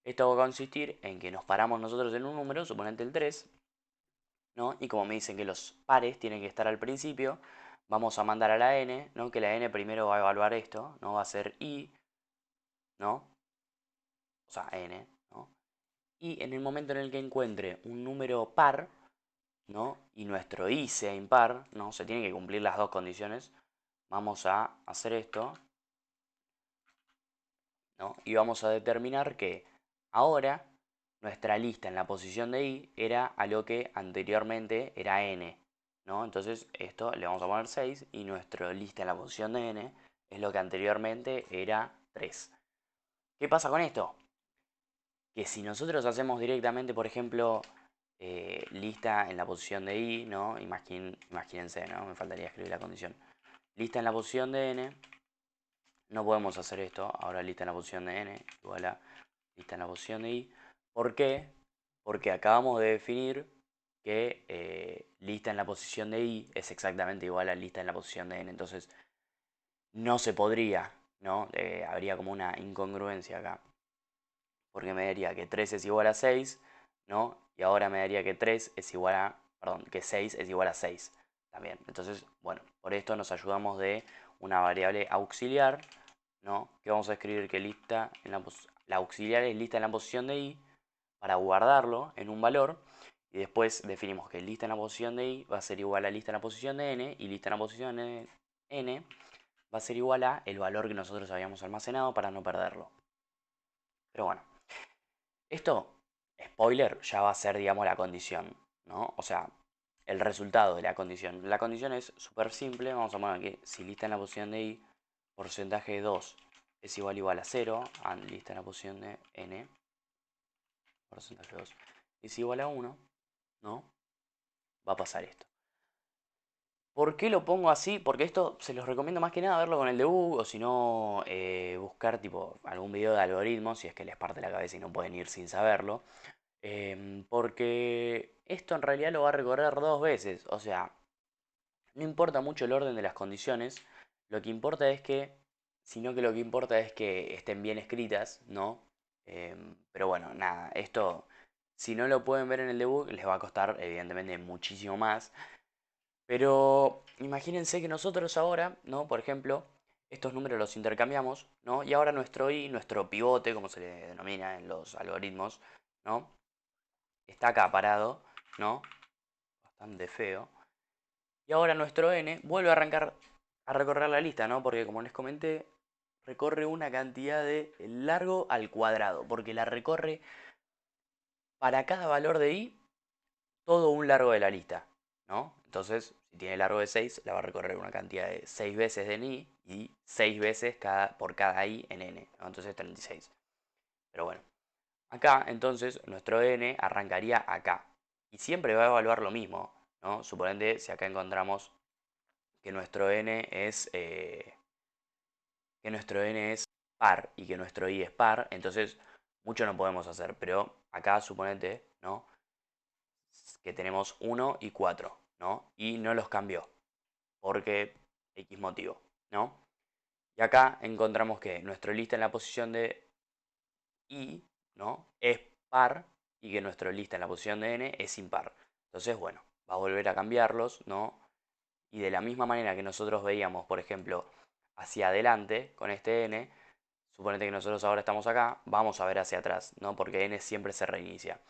Esto va a consistir en que nos paramos nosotros en un número, suponete el 3, ¿no? Y como me dicen que los pares tienen que estar al principio, vamos a mandar a la n, ¿no? Que la n primero va a evaluar esto, ¿no? Va a ser i, ¿no? O sea, n, ¿no? Y en el momento en el que encuentre un número par, ¿no? Y nuestro i sea impar, ¿no? Se tienen que cumplir las dos condiciones. Vamos a hacer esto, ¿no? Y vamos a determinar que ahora nuestra lista en la posición de i era a lo que anteriormente era n, ¿no? Entonces esto le vamos a poner 6 y nuestra lista en la posición de n es lo que anteriormente era 3. ¿Qué pasa con esto? Que si nosotros hacemos directamente, por ejemplo, lista en la posición de i, ¿no? Imagínense, ¿no? Me faltaría escribir la condición. Lista en la posición de n, no podemos hacer esto. Ahora lista en la posición de n igual a lista en la posición de i. ¿Por qué? Porque acabamos de definir que lista en la posición de i es exactamente igual a lista en la posición de n. Entonces, no se podría, ¿no? Habría como una incongruencia acá. Porque me daría que 3 es igual a 6, ¿no? Y ahora me daría que 3 es igual a, perdón, que 6 es igual a 6 también. Entonces, bueno, por esto nos ayudamos de una variable auxiliar, ¿no? Que vamos a escribir que lista en la auxiliar es lista en la posición de i para guardarlo en un valor. Y después definimos que lista en la posición de i va a ser igual a lista en la posición de n, y lista en la posición de n va a ser igual a el valor que nosotros habíamos almacenado para no perderlo. Pero bueno, esto, spoiler, ya va a ser, digamos, la condición, ¿no? O sea, el resultado de la condición. La condición es súper simple. Vamos a poner aquí, si lista en la posición de i, porcentaje de 2 es igual a 0, lista en la posición de n, porcentaje de 2 es igual a 1, ¿no? Va a pasar esto. ¿Por qué lo pongo así? Porque esto se los recomiendo más que nada verlo con el debug, o si no, buscar tipo algún video de algoritmos, si es que les parte la cabeza y no pueden ir sin saberlo. Porque esto en realidad lo va a recorrer dos veces. O sea, no importa mucho el orden de las condiciones. Lo que importa es que, sino que lo que importa es que estén bien escritas, ¿no? Pero bueno, nada, esto, si no lo pueden ver en el debug, les va a costar evidentemente muchísimo más. Pero imagínense que nosotros ahora, ¿no? Por ejemplo, estos números los intercambiamos, ¿no? Y ahora nuestro i, nuestro pivote, como se le denomina en los algoritmos, ¿no? Está acá parado, ¿no? Bastante feo. Y ahora nuestro n vuelve a arrancar a recorrer la lista, ¿no? Porque como les comenté, recorre una cantidad de largo al cuadrado, porque la recorre para cada valor de i todo un largo de la lista, ¿no? Entonces, si tiene largo de 6, la va a recorrer una cantidad de 6 veces en i y 6 veces por cada i en n, ¿no? Entonces 36. Pero bueno, acá entonces nuestro n arrancaría acá y siempre va a evaluar lo mismo, ¿no? Suponete si acá encontramos que nuestro n es par y que nuestro i es par, entonces mucho no podemos hacer, pero acá suponete, ¿no? Que tenemos 1 y 4, ¿no? Y no los cambió, porque X motivo, ¿no? Y acá encontramos que nuestro lista en la posición de i, ¿no? Es par y que nuestro lista en la posición de n es impar. Entonces, bueno, va a volver a cambiarlos, ¿no? Y de la misma manera que nosotros veíamos, por ejemplo, hacia adelante con este n, suponete que nosotros ahora estamos acá, vamos a ver hacia atrás, ¿no? Porque n siempre se reinicia.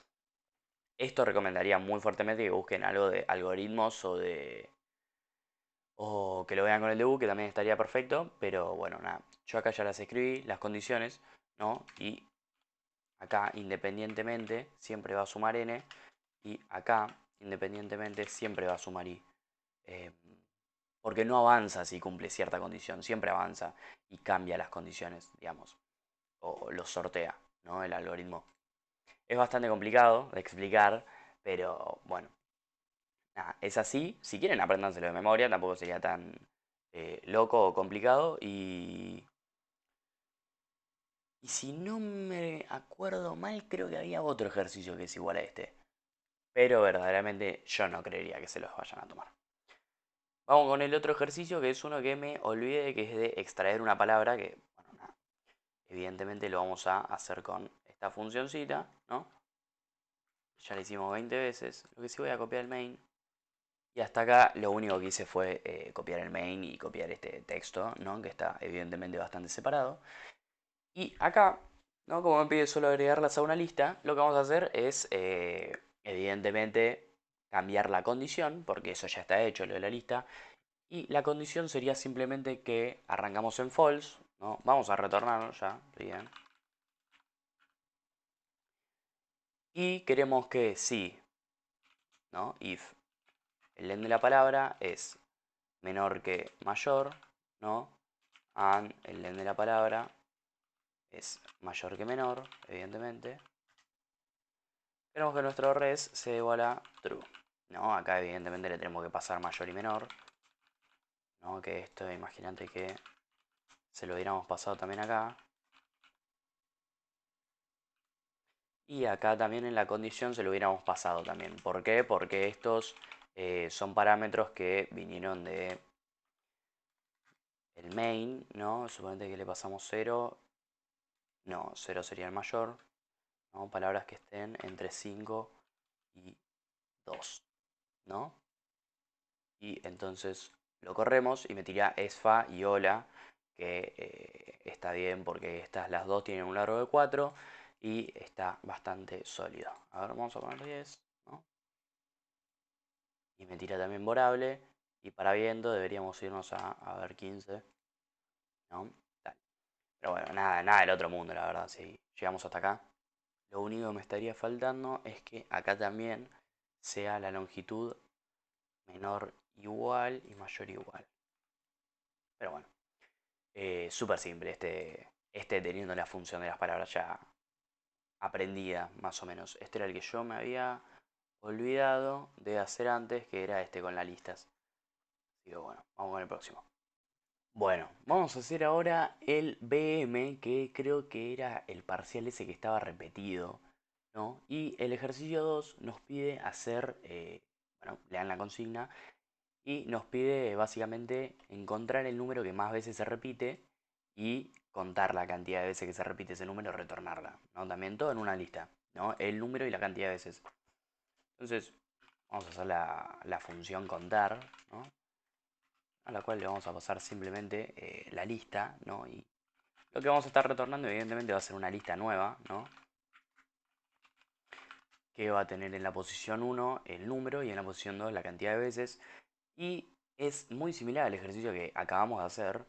Esto recomendaría muy fuertemente que busquen algo de algoritmos o que lo vean con el debug, que también estaría perfecto, pero bueno, nada. Yo acá ya las escribí, las condiciones, ¿no? Y acá independientemente siempre va a sumar n y acá independientemente siempre va a sumar i. Eh, Porque no avanza si cumple cierta condición, siempre avanza y cambia las condiciones, digamos, o los sortea, ¿no? El algoritmo. Es bastante complicado de explicar, pero bueno, Nada, es así. Si quieren, apréndanselo de memoria, tampoco sería tan loco o complicado. Y si no me acuerdo mal, creo que había otro ejercicio que es igual a este. Pero verdaderamente yo no creería que se los vayan a tomar. Vamos con el otro ejercicio, que es uno que me olvidé, que es de extraer una palabra, que, bueno, nada, evidentemente lo vamos a hacer con esta funcioncita, ¿no? Ya lo hicimos 20 veces. Lo que sí voy a copiar el main. Y hasta acá lo único que hice fue copiar el main y copiar este texto, ¿no? Que está evidentemente bastante separado. Y acá, ¿no? Como me pide solo agregarlas a una lista, lo que vamos a hacer es, evidentemente, cambiar la condición, porque eso ya está hecho, lo de la lista. Y la condición sería simplemente que arrancamos en false, ¿no? Vamos a retornar ya, bien. Y queremos que si, ¿no? If el len de la palabra es menor que mayor, ¿no? And el len de la palabra es mayor que menor, evidentemente. Queremos que nuestro res sea igual a true, ¿no? Acá evidentemente le tenemos que pasar mayor y menor, ¿no? Que esto, imagínate que se lo hubiéramos pasado también acá. Y acá también en la condición se lo hubiéramos pasado también. ¿Por qué? Porque estos son parámetros que vinieron de el main, ¿no? Suponete que le pasamos 0. No, 0 sería el mayor, ¿no? Palabras que estén entre 5 y 2, ¿no? Y entonces lo corremos y me tira esfa y hola, que está bien porque estas las dos tienen un largo de 4 y está bastante sólido. A ver, vamos a poner 10, ¿no? Y me tira también borable. Y para viendo deberíamos irnos a ver 15, ¿no? Dale. Pero bueno, nada, nada del otro mundo, la verdad, si llegamos hasta acá. Lo único que me estaría faltando es que acá también sea la longitud menor igual y mayor igual. Pero bueno, súper simple este teniendo la función de las palabras ya aprendida, más o menos. Este era el que yo me había olvidado de hacer antes, que era este con las listas. Así que bueno, vamos con el próximo. Bueno, vamos a hacer ahora el BM, que creo que era el parcial ese que estaba repetido, ¿no? Y el ejercicio 2 nos pide hacer, bueno, lean la consigna, y nos pide básicamente encontrar el número que más veces se repite y contar la cantidad de veces que se repite ese número, retornarla, ¿no? También todo en una lista, ¿no? El número y la cantidad de veces. Entonces, vamos a hacer la función contar, ¿no? A la cual le vamos a pasar simplemente la lista, ¿no? Y lo que vamos a estar retornando evidentemente va a ser una lista nueva, ¿no? Que va a tener en la posición 1 el número y en la posición 2 la cantidad de veces. Y es muy similar al ejercicio que acabamos de hacer,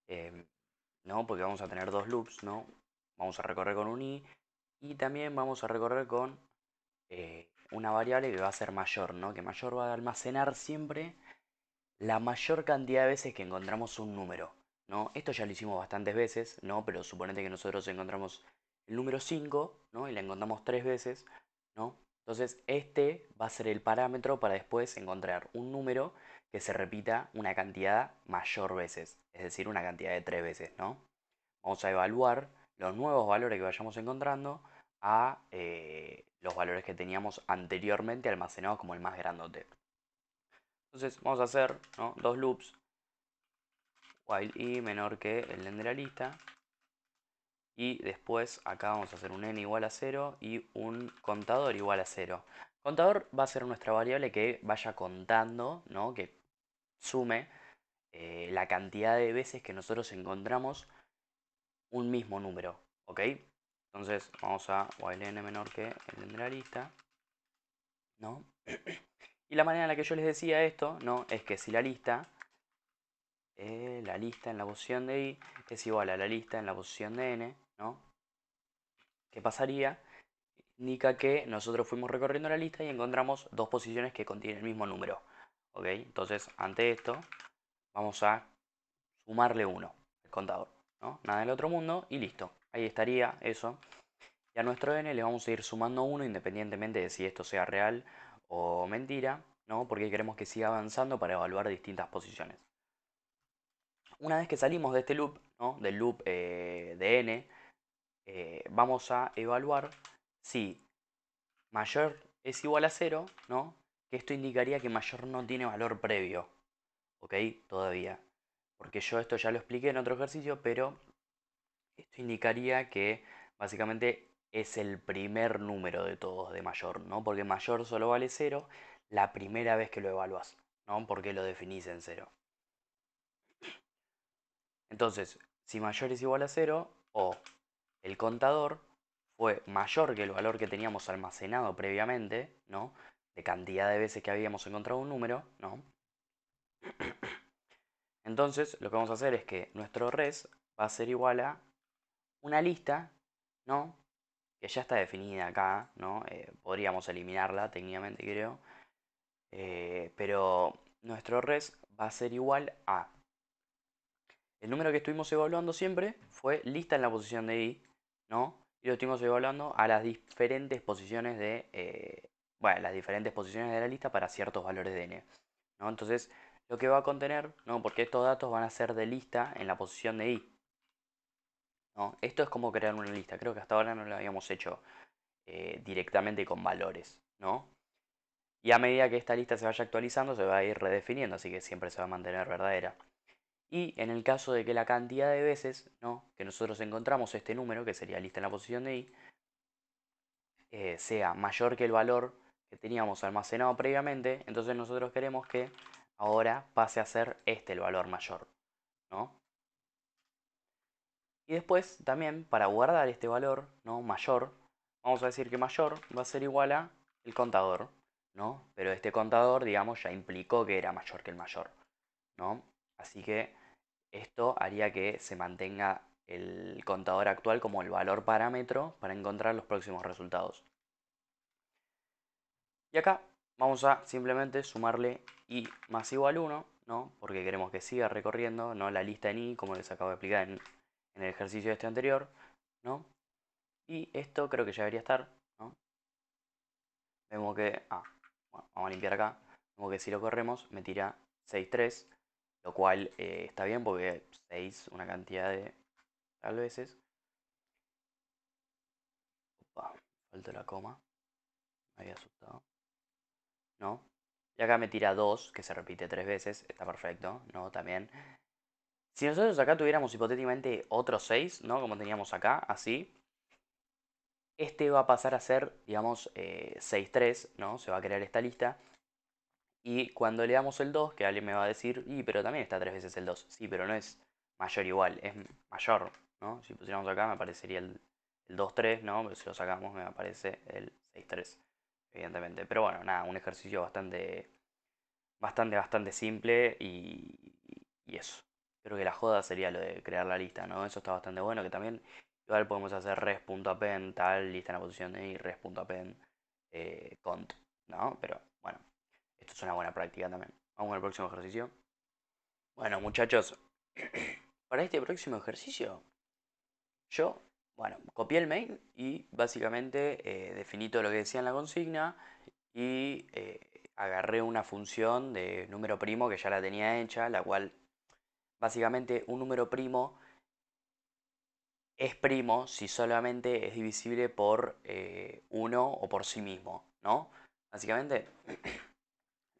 eh, ¿no? Porque vamos a tener dos loops, ¿no? Vamos a recorrer con un i y también vamos a recorrer con una variable que va a ser mayor, ¿no? Que mayor va a almacenar siempre la mayor cantidad de veces que encontramos un número, ¿no? Esto ya lo hicimos bastantes veces, ¿no? Pero suponete que nosotros encontramos el número 5, ¿no? Y la encontramos 3 veces, ¿no? Entonces este va a ser el parámetro para después encontrar un número que se repita una cantidad mayor veces, es decir, una cantidad de 3 veces, ¿no? Vamos a evaluar los nuevos valores que vayamos encontrando a los valores que teníamos anteriormente almacenados como el más grandote. Entonces vamos a hacer, ¿no? Dos loops, while i menor que el len de la lista, y después acá vamos a hacer un n igual a 0 y un contador igual a 0. Contador va a ser nuestra variable que vaya contando, ¿no? Que sume la cantidad de veces que nosotros encontramos un mismo número, ¿ok? Entonces vamos a while n menor que el len de la lista, ¿no? Y la manera en la que yo les decía esto, ¿no? Es que si la lista en la posición de i es igual a la lista en la posición de n, ¿no? ¿Qué pasaría? Indica que nosotros fuimos recorriendo la lista y encontramos dos posiciones que contienen el mismo número, ¿ok? Entonces, ante esto, vamos a sumarle 1, el contador, ¿no? Nada del otro mundo y listo. Ahí estaría eso. Y a nuestro n le vamos a ir sumando 1 independientemente de si esto sea real o mentira, ¿no? Porque queremos que siga avanzando para evaluar distintas posiciones. Una vez que salimos de este loop, ¿no? Del loop de n, vamos a evaluar si mayor es igual a 0, ¿no? Que esto indicaría que mayor no tiene valor previo, ¿ok? Todavía. Porque yo esto ya lo expliqué en otro ejercicio, pero esto indicaría que básicamente es el primer número de todos de mayor, ¿no? Porque mayor solo vale 0 la primera vez que lo evalúas, ¿no? Porque lo definís en 0. Entonces, si mayor es igual a 0 o el contador fue mayor que el valor que teníamos almacenado previamente, ¿no? De cantidad de veces que habíamos encontrado un número, ¿no? Entonces, lo que vamos a hacer es que nuestro res va a ser igual a una lista, ¿no? Que ya está definida acá, ¿no? Podríamos eliminarla técnicamente, creo. Pero nuestro res va a ser igual a... El número que estuvimos evaluando siempre fue lista en la posición de i, ¿no? Y lo estuvimos evaluando a las diferentes posiciones de... bueno, las diferentes posiciones de la lista para ciertos valores de n, ¿no? Entonces, lo que va a contener, ¿no? Porque estos datos van a ser de lista en la posición de i, ¿no? Esto es como crear una lista. Creo que hasta ahora no lo habíamos hecho directamente con valores, ¿no? Y a medida que esta lista se vaya actualizando, se va a ir redefiniendo, así que siempre se va a mantener verdadera. Y en el caso de que la cantidad de veces, ¿no? que nosotros encontramos este número, que sería lista en la posición de i, sea mayor que el valor que teníamos almacenado previamente, entonces nosotros queremos que ahora pase a ser este el valor mayor, ¿no? Y después también para guardar este valor, ¿no? mayor, vamos a decir que mayor va a ser igual a el contador, ¿no? Pero este contador, digamos, ya implicó que era mayor que el mayor, ¿no? Así que esto haría que se mantenga el contador actual como el valor parámetro para encontrar los próximos resultados. Y acá vamos a simplemente sumarle i más igual 1, ¿no? Porque queremos que siga recorriendo, no la lista en i, como les acabo de explicar en el ejercicio este anterior, ¿no? Y esto creo que ya debería estar, ¿no? Vemos que, bueno, vamos a limpiar acá, vemos que si lo corremos me tira 6,3, lo cual está bien porque 6, una cantidad de tal veces. Opa, falta la coma, me había asustado, ¿no? Y acá me tira 2, que se repite 3 veces, está perfecto, ¿no? También. Si nosotros acá tuviéramos hipotéticamente otros 6, ¿no? Como teníamos acá, así, este va a pasar a ser, digamos, 6,3, ¿no? Se va a crear esta lista. Y cuando le damos el 2, que alguien me va a decir, y pero también está 3 veces el 2. Sí, pero no es mayor igual, es mayor, ¿no? Si pusiéramos acá me aparecería el 2,3, ¿no? Pero si lo sacamos me aparece el 6,3, evidentemente. Pero bueno, nada, un ejercicio bastante simple y eso. Creo que la joda sería lo de crear la lista, ¿no? Eso está bastante bueno, que también igual podemos hacer res.append, tal, lista en la posición de y res.append, cont, ¿no? Pero bueno, esto es una buena práctica también. Vamos al próximo ejercicio. Bueno, muchachos, para este próximo ejercicio, yo, bueno, copié el mail y básicamente definí todo lo que decía en la consigna y agarré una función de número primo que ya la tenía hecha, la cual básicamente un número primo es primo si solamente es divisible por 1 o por sí mismo, ¿no? Básicamente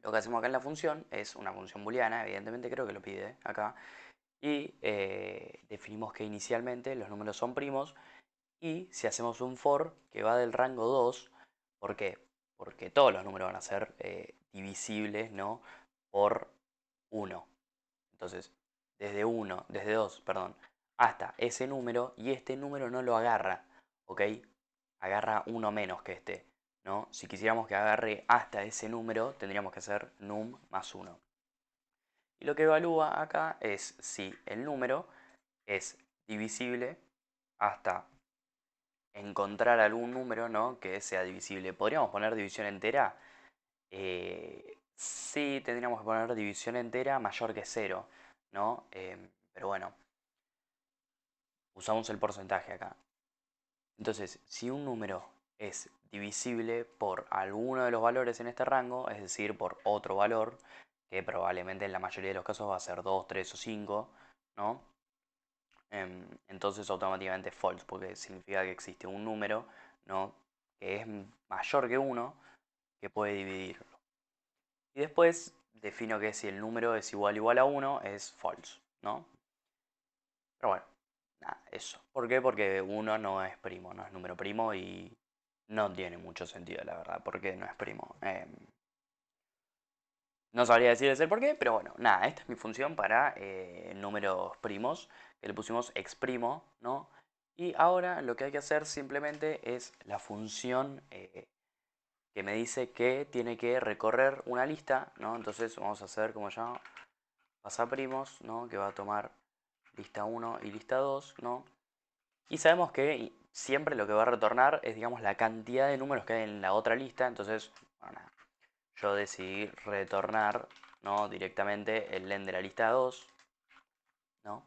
lo que hacemos acá en la función es una función booleana, evidentemente creo que lo pide acá, y definimos que inicialmente los números son primos y si hacemos un for que va del rango 2, ¿por qué? Porque todos los números van a ser divisibles, ¿no? Por 1. Entonces, desde 2, perdón, hasta ese número y este número no lo agarra, ¿ok? Agarra uno menos que este, ¿no? Si quisiéramos que agarre hasta ese número, tendríamos que hacer num más 1. Y lo que evalúa acá es si el número es divisible hasta encontrar algún número, ¿no? que sea divisible. ¿Podríamos poner división entera? Sí, tendríamos que poner división entera mayor que 0, ¿no? Pero bueno, usamos el porcentaje acá. Entonces, si un número es divisible por alguno de los valores en este rango, es decir, por otro valor, que probablemente en la mayoría de los casos va a ser 2, 3 o 5, ¿no? Entonces automáticamente false, porque significa que existe un número, ¿no? Que es mayor que uno, que puede dividirlo. Y después defino que si el número es igual a uno, es false, ¿no? Pero bueno, nada, eso. ¿Por qué? Porque uno no es primo, no es número primo y no tiene mucho sentido, la verdad, porque no es primo. No sabría decirles el por qué, pero bueno, nada, esta es mi función para números primos, que le pusimos exprimo, ¿no? Y ahora lo que hay que hacer simplemente es la función que me dice que tiene que recorrer una lista, ¿no? Entonces vamos a hacer como ya pasaprimos, ¿no? Que va a tomar lista uno y lista 2, ¿no? Y sabemos que siempre lo que va a retornar es, digamos, la cantidad de números que hay en la otra lista, entonces, bueno, nada, yo decidí retornar, ¿no? Directamente el len de la lista 2, ¿no?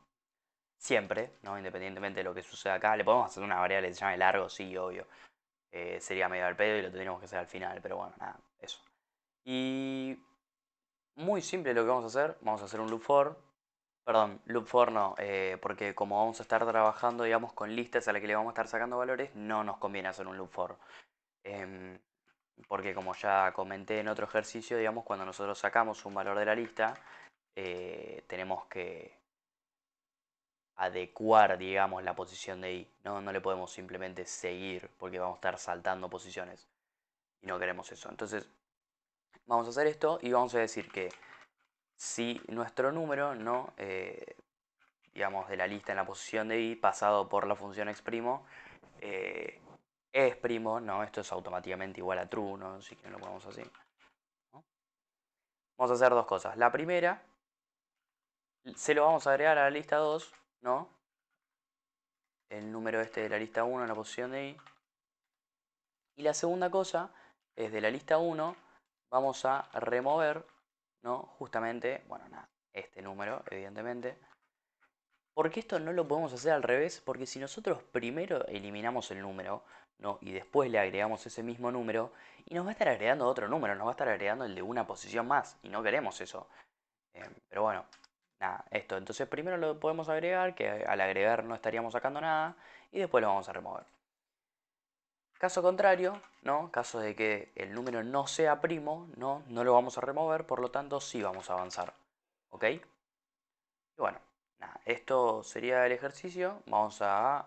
Siempre, ¿no? Independientemente de lo que suceda acá. Le podemos hacer una variable que se llame largo, sí, obvio. Sería medio al pedo y lo tendríamos que hacer al final, pero bueno, nada, eso. Y muy simple lo que vamos a hacer un loop for. Perdón, loop for no, porque como vamos a estar trabajando, digamos, con listas a las que le vamos a estar sacando valores, no nos conviene hacer un loop for. Em, Porque como ya comenté en otro ejercicio, digamos, cuando nosotros sacamos un valor de la lista, tenemos que adecuar, digamos, la posición de i. ¿No? No le podemos simplemente seguir porque vamos a estar saltando posiciones y no queremos eso. Entonces, vamos a hacer esto y vamos a decir que si nuestro número, ¿no? Digamos, de la lista en la posición de i pasado por la función exprimo, eh, es primo, ¿no? Esto es automáticamente igual a true, ¿no? Así que no lo ponemos así, ¿no? Vamos a hacer dos cosas. La primera, se lo vamos a agregar a la lista 2, ¿no? El número este de la lista 1 en la posición de i. Y la segunda cosa es de la lista 1 vamos a remover, ¿no? Justamente, bueno, nada, este número, evidentemente. Porque esto no lo podemos hacer al revés, porque si nosotros primero eliminamos el número, ¿no? Y después le agregamos ese mismo número, y nos va a estar agregando otro número, nos va a estar agregando el de una posición más, y no queremos eso. Pero bueno, nada, esto. Entonces primero lo podemos agregar, que al agregar no estaríamos sacando nada, y después lo vamos a remover. Caso contrario, ¿no? Caso de que el número no sea primo, ¿no? No lo vamos a remover, por lo tanto sí vamos a avanzar. ¿Ok? Y bueno, nada, esto sería el ejercicio. Vamos a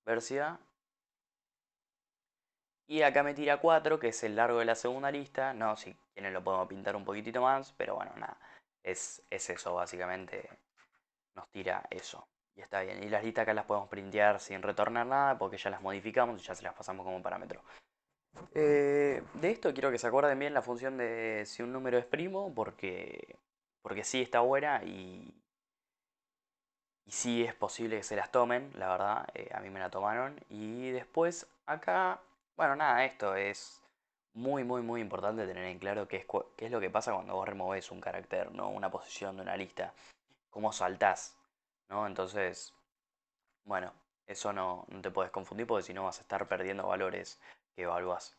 ver si da. Y acá me tira 4, que es el largo de la segunda lista. No, si quieren lo podemos pintar un poquitito más, pero bueno, nada. Es eso, básicamente. Nos tira eso. Y está bien. Y las listas acá las podemos printear sin retornar nada, porque ya las modificamos y ya se las pasamos como parámetro. De esto quiero que se acuerden bien la función de si un número es primo, porque sí está buena y sí es posible que se las tomen, la verdad, a mí me la tomaron. Y después acá, bueno, nada, esto es muy importante tener en claro qué es lo que pasa cuando vos removés un carácter, ¿no? Una posición de una lista, cómo saltás, ¿no? Entonces, bueno, eso no te puedes confundir porque si no vas a estar perdiendo valores que evalúas.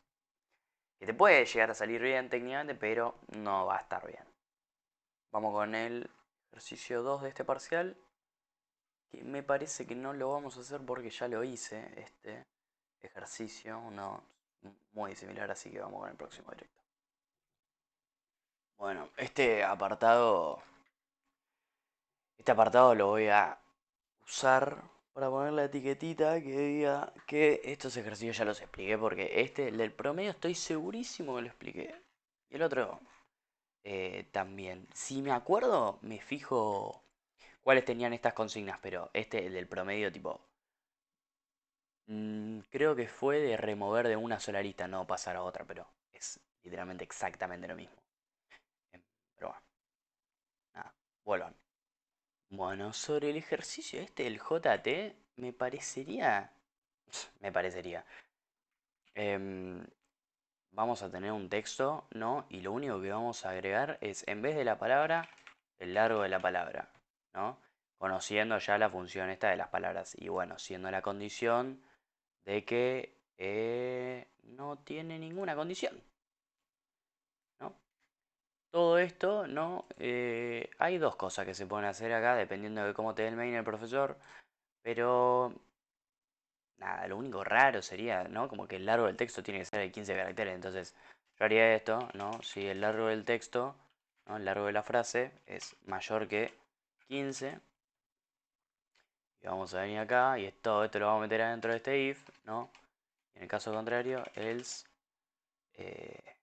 Que te puede llegar a salir bien técnicamente, pero no va a estar bien. Vamos con el ejercicio 2 de este parcial, que me parece que no lo vamos a hacer porque ya lo hice, este ejercicio, uno muy similar, así que vamos con el próximo directo. Bueno, este apartado lo voy a usar para poner la etiquetita que diga que estos ejercicios ya los expliqué, porque el del promedio, estoy segurísimo que lo expliqué. Y el otro también. Si me acuerdo, me fijo cuáles tenían estas consignas, pero el del promedio, tipo, creo que fue de remover de una sola lista, no pasar a otra, pero es literalmente exactamente lo mismo. Em, Pero bueno, nada, vuelvan. Bueno, sobre el ejercicio del JT, me parecería, em, vamos a tener un texto, ¿no? Y lo único que vamos a agregar es, en vez de la palabra, el largo de la palabra, ¿no? Conociendo ya la función esta de las palabras. Y bueno, siendo la condición de que no tiene ninguna condición, ¿no? Todo esto, ¿no? Hay dos cosas que se pueden hacer acá, dependiendo de cómo te dé el main el profesor, pero nada, lo único raro sería, ¿no? Como que el largo del texto tiene que ser de 15 caracteres, entonces yo haría esto, ¿no? Si el largo del texto, ¿no? El largo de la frase es mayor que 15, y vamos a venir acá, y todo esto lo vamos a meter adentro de este if, ¿no? En el caso contrario, else, eh,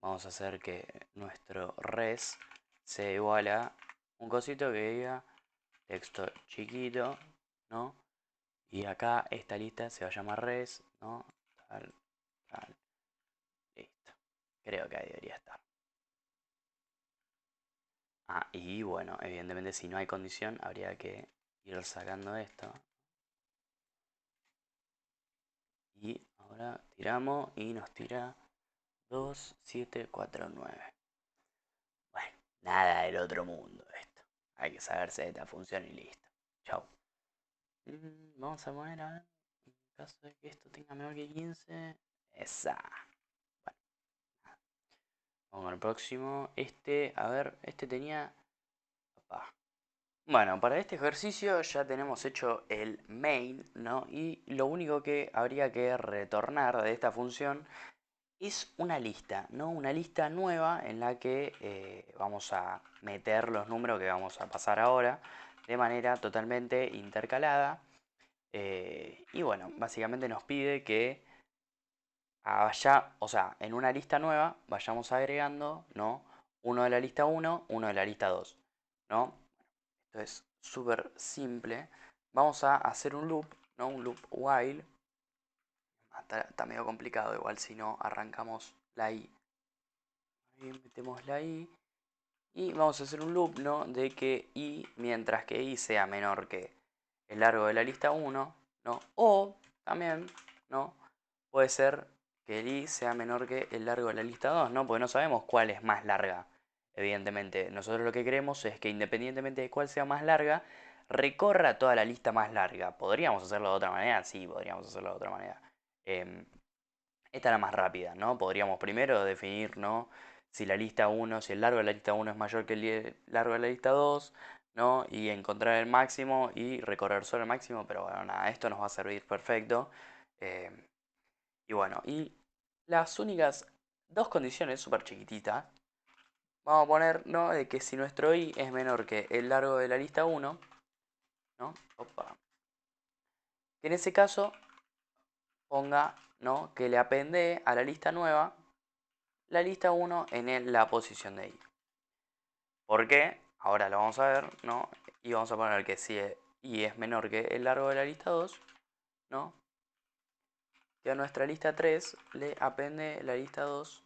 vamos a hacer que nuestro res sea igual a un cosito que diga texto chiquito, ¿no? Y acá esta lista se va a llamar res, ¿no? Tal, tal, listo. Creo que ahí debería estar. Ah, y bueno, evidentemente si no hay condición habría que ir sacando esto. Y ahora tiramos y nos tira 2, 7, 4, 9. Bueno, nada del otro mundo esto. Hay que saberse de esta función y listo. Chau. Vamos a poner a ver, en caso de que esto tenga menor que 15. Esa. Bueno, vamos al próximo. Este, a ver, este tenía... Opa. Bueno, para este ejercicio ya tenemos hecho el main, ¿no? Y lo único que habría que retornar de esta función es una lista, ¿no? Una lista nueva en la que vamos a meter los números que vamos a pasar ahora de manera totalmente intercalada. Y bueno, básicamente nos pide que o sea, en una lista nueva vayamos agregando, ¿no? Uno de la lista uno de la lista 2, ¿no? Esto es súper simple. Vamos a hacer un loop, ¿no? Un loop while. Está medio complicado, igual si no arrancamos la i. Ahí metemos la i. Y vamos a hacer un loop, ¿no? De que i, mientras que i sea menor que el largo de la lista uno, ¿no? O también, ¿no? Puede ser que el i sea menor que el largo de la lista 2, ¿no? Porque no sabemos cuál es más larga, evidentemente. Nosotros lo que queremos es que independientemente de cuál sea más larga, recorra toda la lista más larga. ¿Podríamos hacerlo de otra manera? Sí, podríamos hacerlo de otra manera. Em, Esta es la más rápida, ¿no? Podríamos primero definir, ¿no? Si la lista uno, si el largo de la lista uno es mayor que el largo de la lista 2, ¿no? Y encontrar el máximo y recorrer solo el máximo, pero bueno, nada, esto nos va a servir perfecto. Em, y bueno, y las únicas dos condiciones súper chiquititas, vamos a poner, ¿no? De que si nuestro i es menor que el largo de la lista uno, ¿no? Opa. Que en ese caso ponga, ¿no? Que le appende a la lista nueva la lista uno en la posición de i. ¿Por qué? Ahora lo vamos a ver, ¿no? Y vamos a poner que si i es menor que el largo de la lista 2, ¿no? Que a nuestra lista 3 le appende la lista 2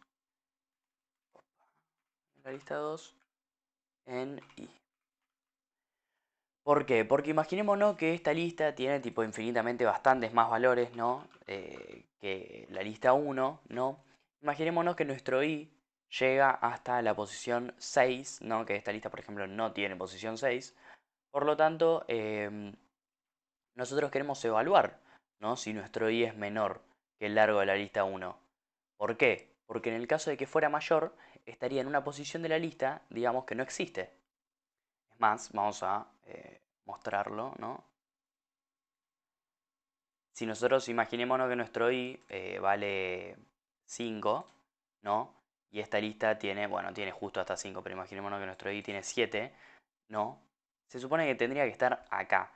en i. ¿Por qué? Porque imaginémonos que esta lista tiene tipo infinitamente bastantes más valores, ¿no? Que la lista uno, ¿no? Imaginémonos que nuestro i llega hasta la posición 6, ¿no? Que esta lista, por ejemplo, no tiene posición 6. Por lo tanto, nosotros queremos evaluar, ¿no? Si nuestro i es menor que el largo de la lista uno. ¿Por qué? Porque en el caso de que fuera mayor, estaría en una posición de la lista, digamos, que no existe. Es más, vamos a mostrarlo, ¿no? Si nosotros imaginémonos que nuestro i vale 5, ¿no? Y esta lista tiene, bueno, tiene justo hasta 5, pero imaginémonos que nuestro i tiene 7, ¿no? Se supone que tendría que estar acá.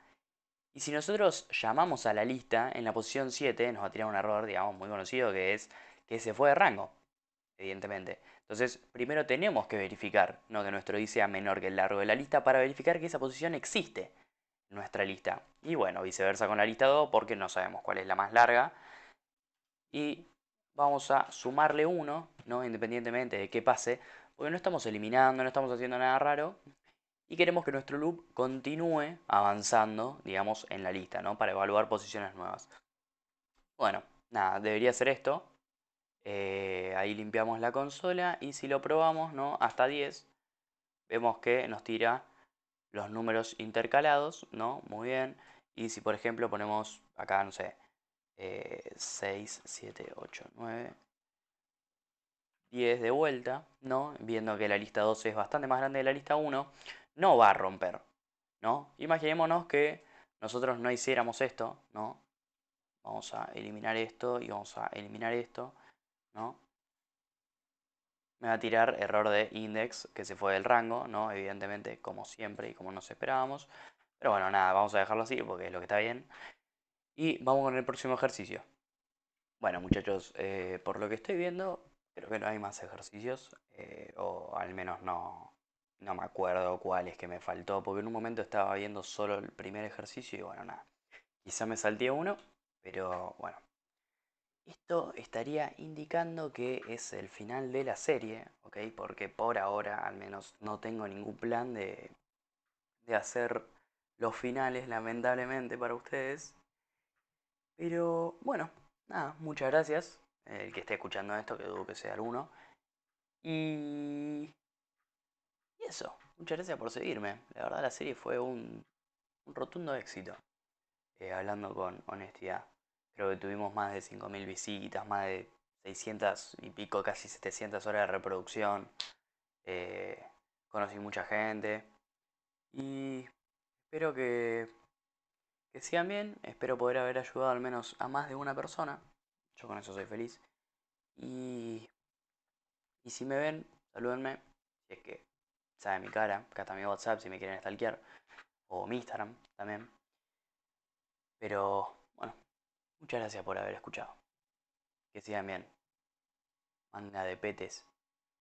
Y si nosotros llamamos a la lista en la posición 7, nos va a tirar un error, digamos, muy conocido, que es que se fue de rango, evidentemente. Entonces, primero tenemos que verificar, ¿no? Que nuestro i sea menor que el largo de la lista para verificar que esa posición existe en nuestra lista. Y bueno, viceversa con la lista 2, porque no sabemos cuál es la más larga. Y vamos a sumarle 1, ¿no? Independientemente de qué pase, porque no estamos eliminando, no estamos haciendo nada raro, y queremos que nuestro loop continúe avanzando, digamos, en la lista, ¿no? Para evaluar posiciones nuevas. Bueno, nada, debería ser esto. Ahí limpiamos la consola y si lo probamos, ¿no? Hasta 10, vemos que nos tira los números intercalados, ¿no? Muy bien. Y si por ejemplo ponemos acá, no sé, 6, 7, 8, 9, 10 de vuelta, ¿no? Viendo que la lista 12 es bastante más grande de la lista 1, no va a romper, ¿no? Imaginémonos que nosotros no hiciéramos esto, ¿no? Vamos a eliminar esto y vamos a eliminar esto, ¿no? Me va a tirar error de index que se fue del rango, ¿no? Evidentemente, como siempre y como nos esperábamos. Pero bueno, nada, vamos a dejarlo así porque es lo que está bien. Y vamos con el próximo ejercicio. Bueno, muchachos, por lo que estoy viendo, creo que no hay más ejercicios. O al menos no me acuerdo cuál es que me faltó. Porque en un momento estaba viendo solo el primer ejercicio y bueno, nada. Quizá me salté uno, pero bueno. Esto estaría indicando que es el final de la serie, ¿ok? Porque por ahora al menos no tengo ningún plan de hacer los finales, lamentablemente para ustedes. Pero bueno, nada, muchas gracias. El que esté escuchando esto, que dudo que sea alguno. Y, y eso, muchas gracias por seguirme. La verdad la serie fue un rotundo éxito, hablando con honestidad. Creo que tuvimos más de 5.000 visitas, más de 600 y pico, casi 700 horas de reproducción. eh, Conocí mucha gente y espero que sigan bien. Espero poder haber ayudado al menos a más de una persona. Yo con eso soy feliz. Y, y si me ven, salúdenme. Si es que saben mi cara. Acá está mi WhatsApp si me quieren stalkear. O mi Instagram también. Pero bueno, muchas gracias por haber escuchado. Que sigan bien. Manga de petes.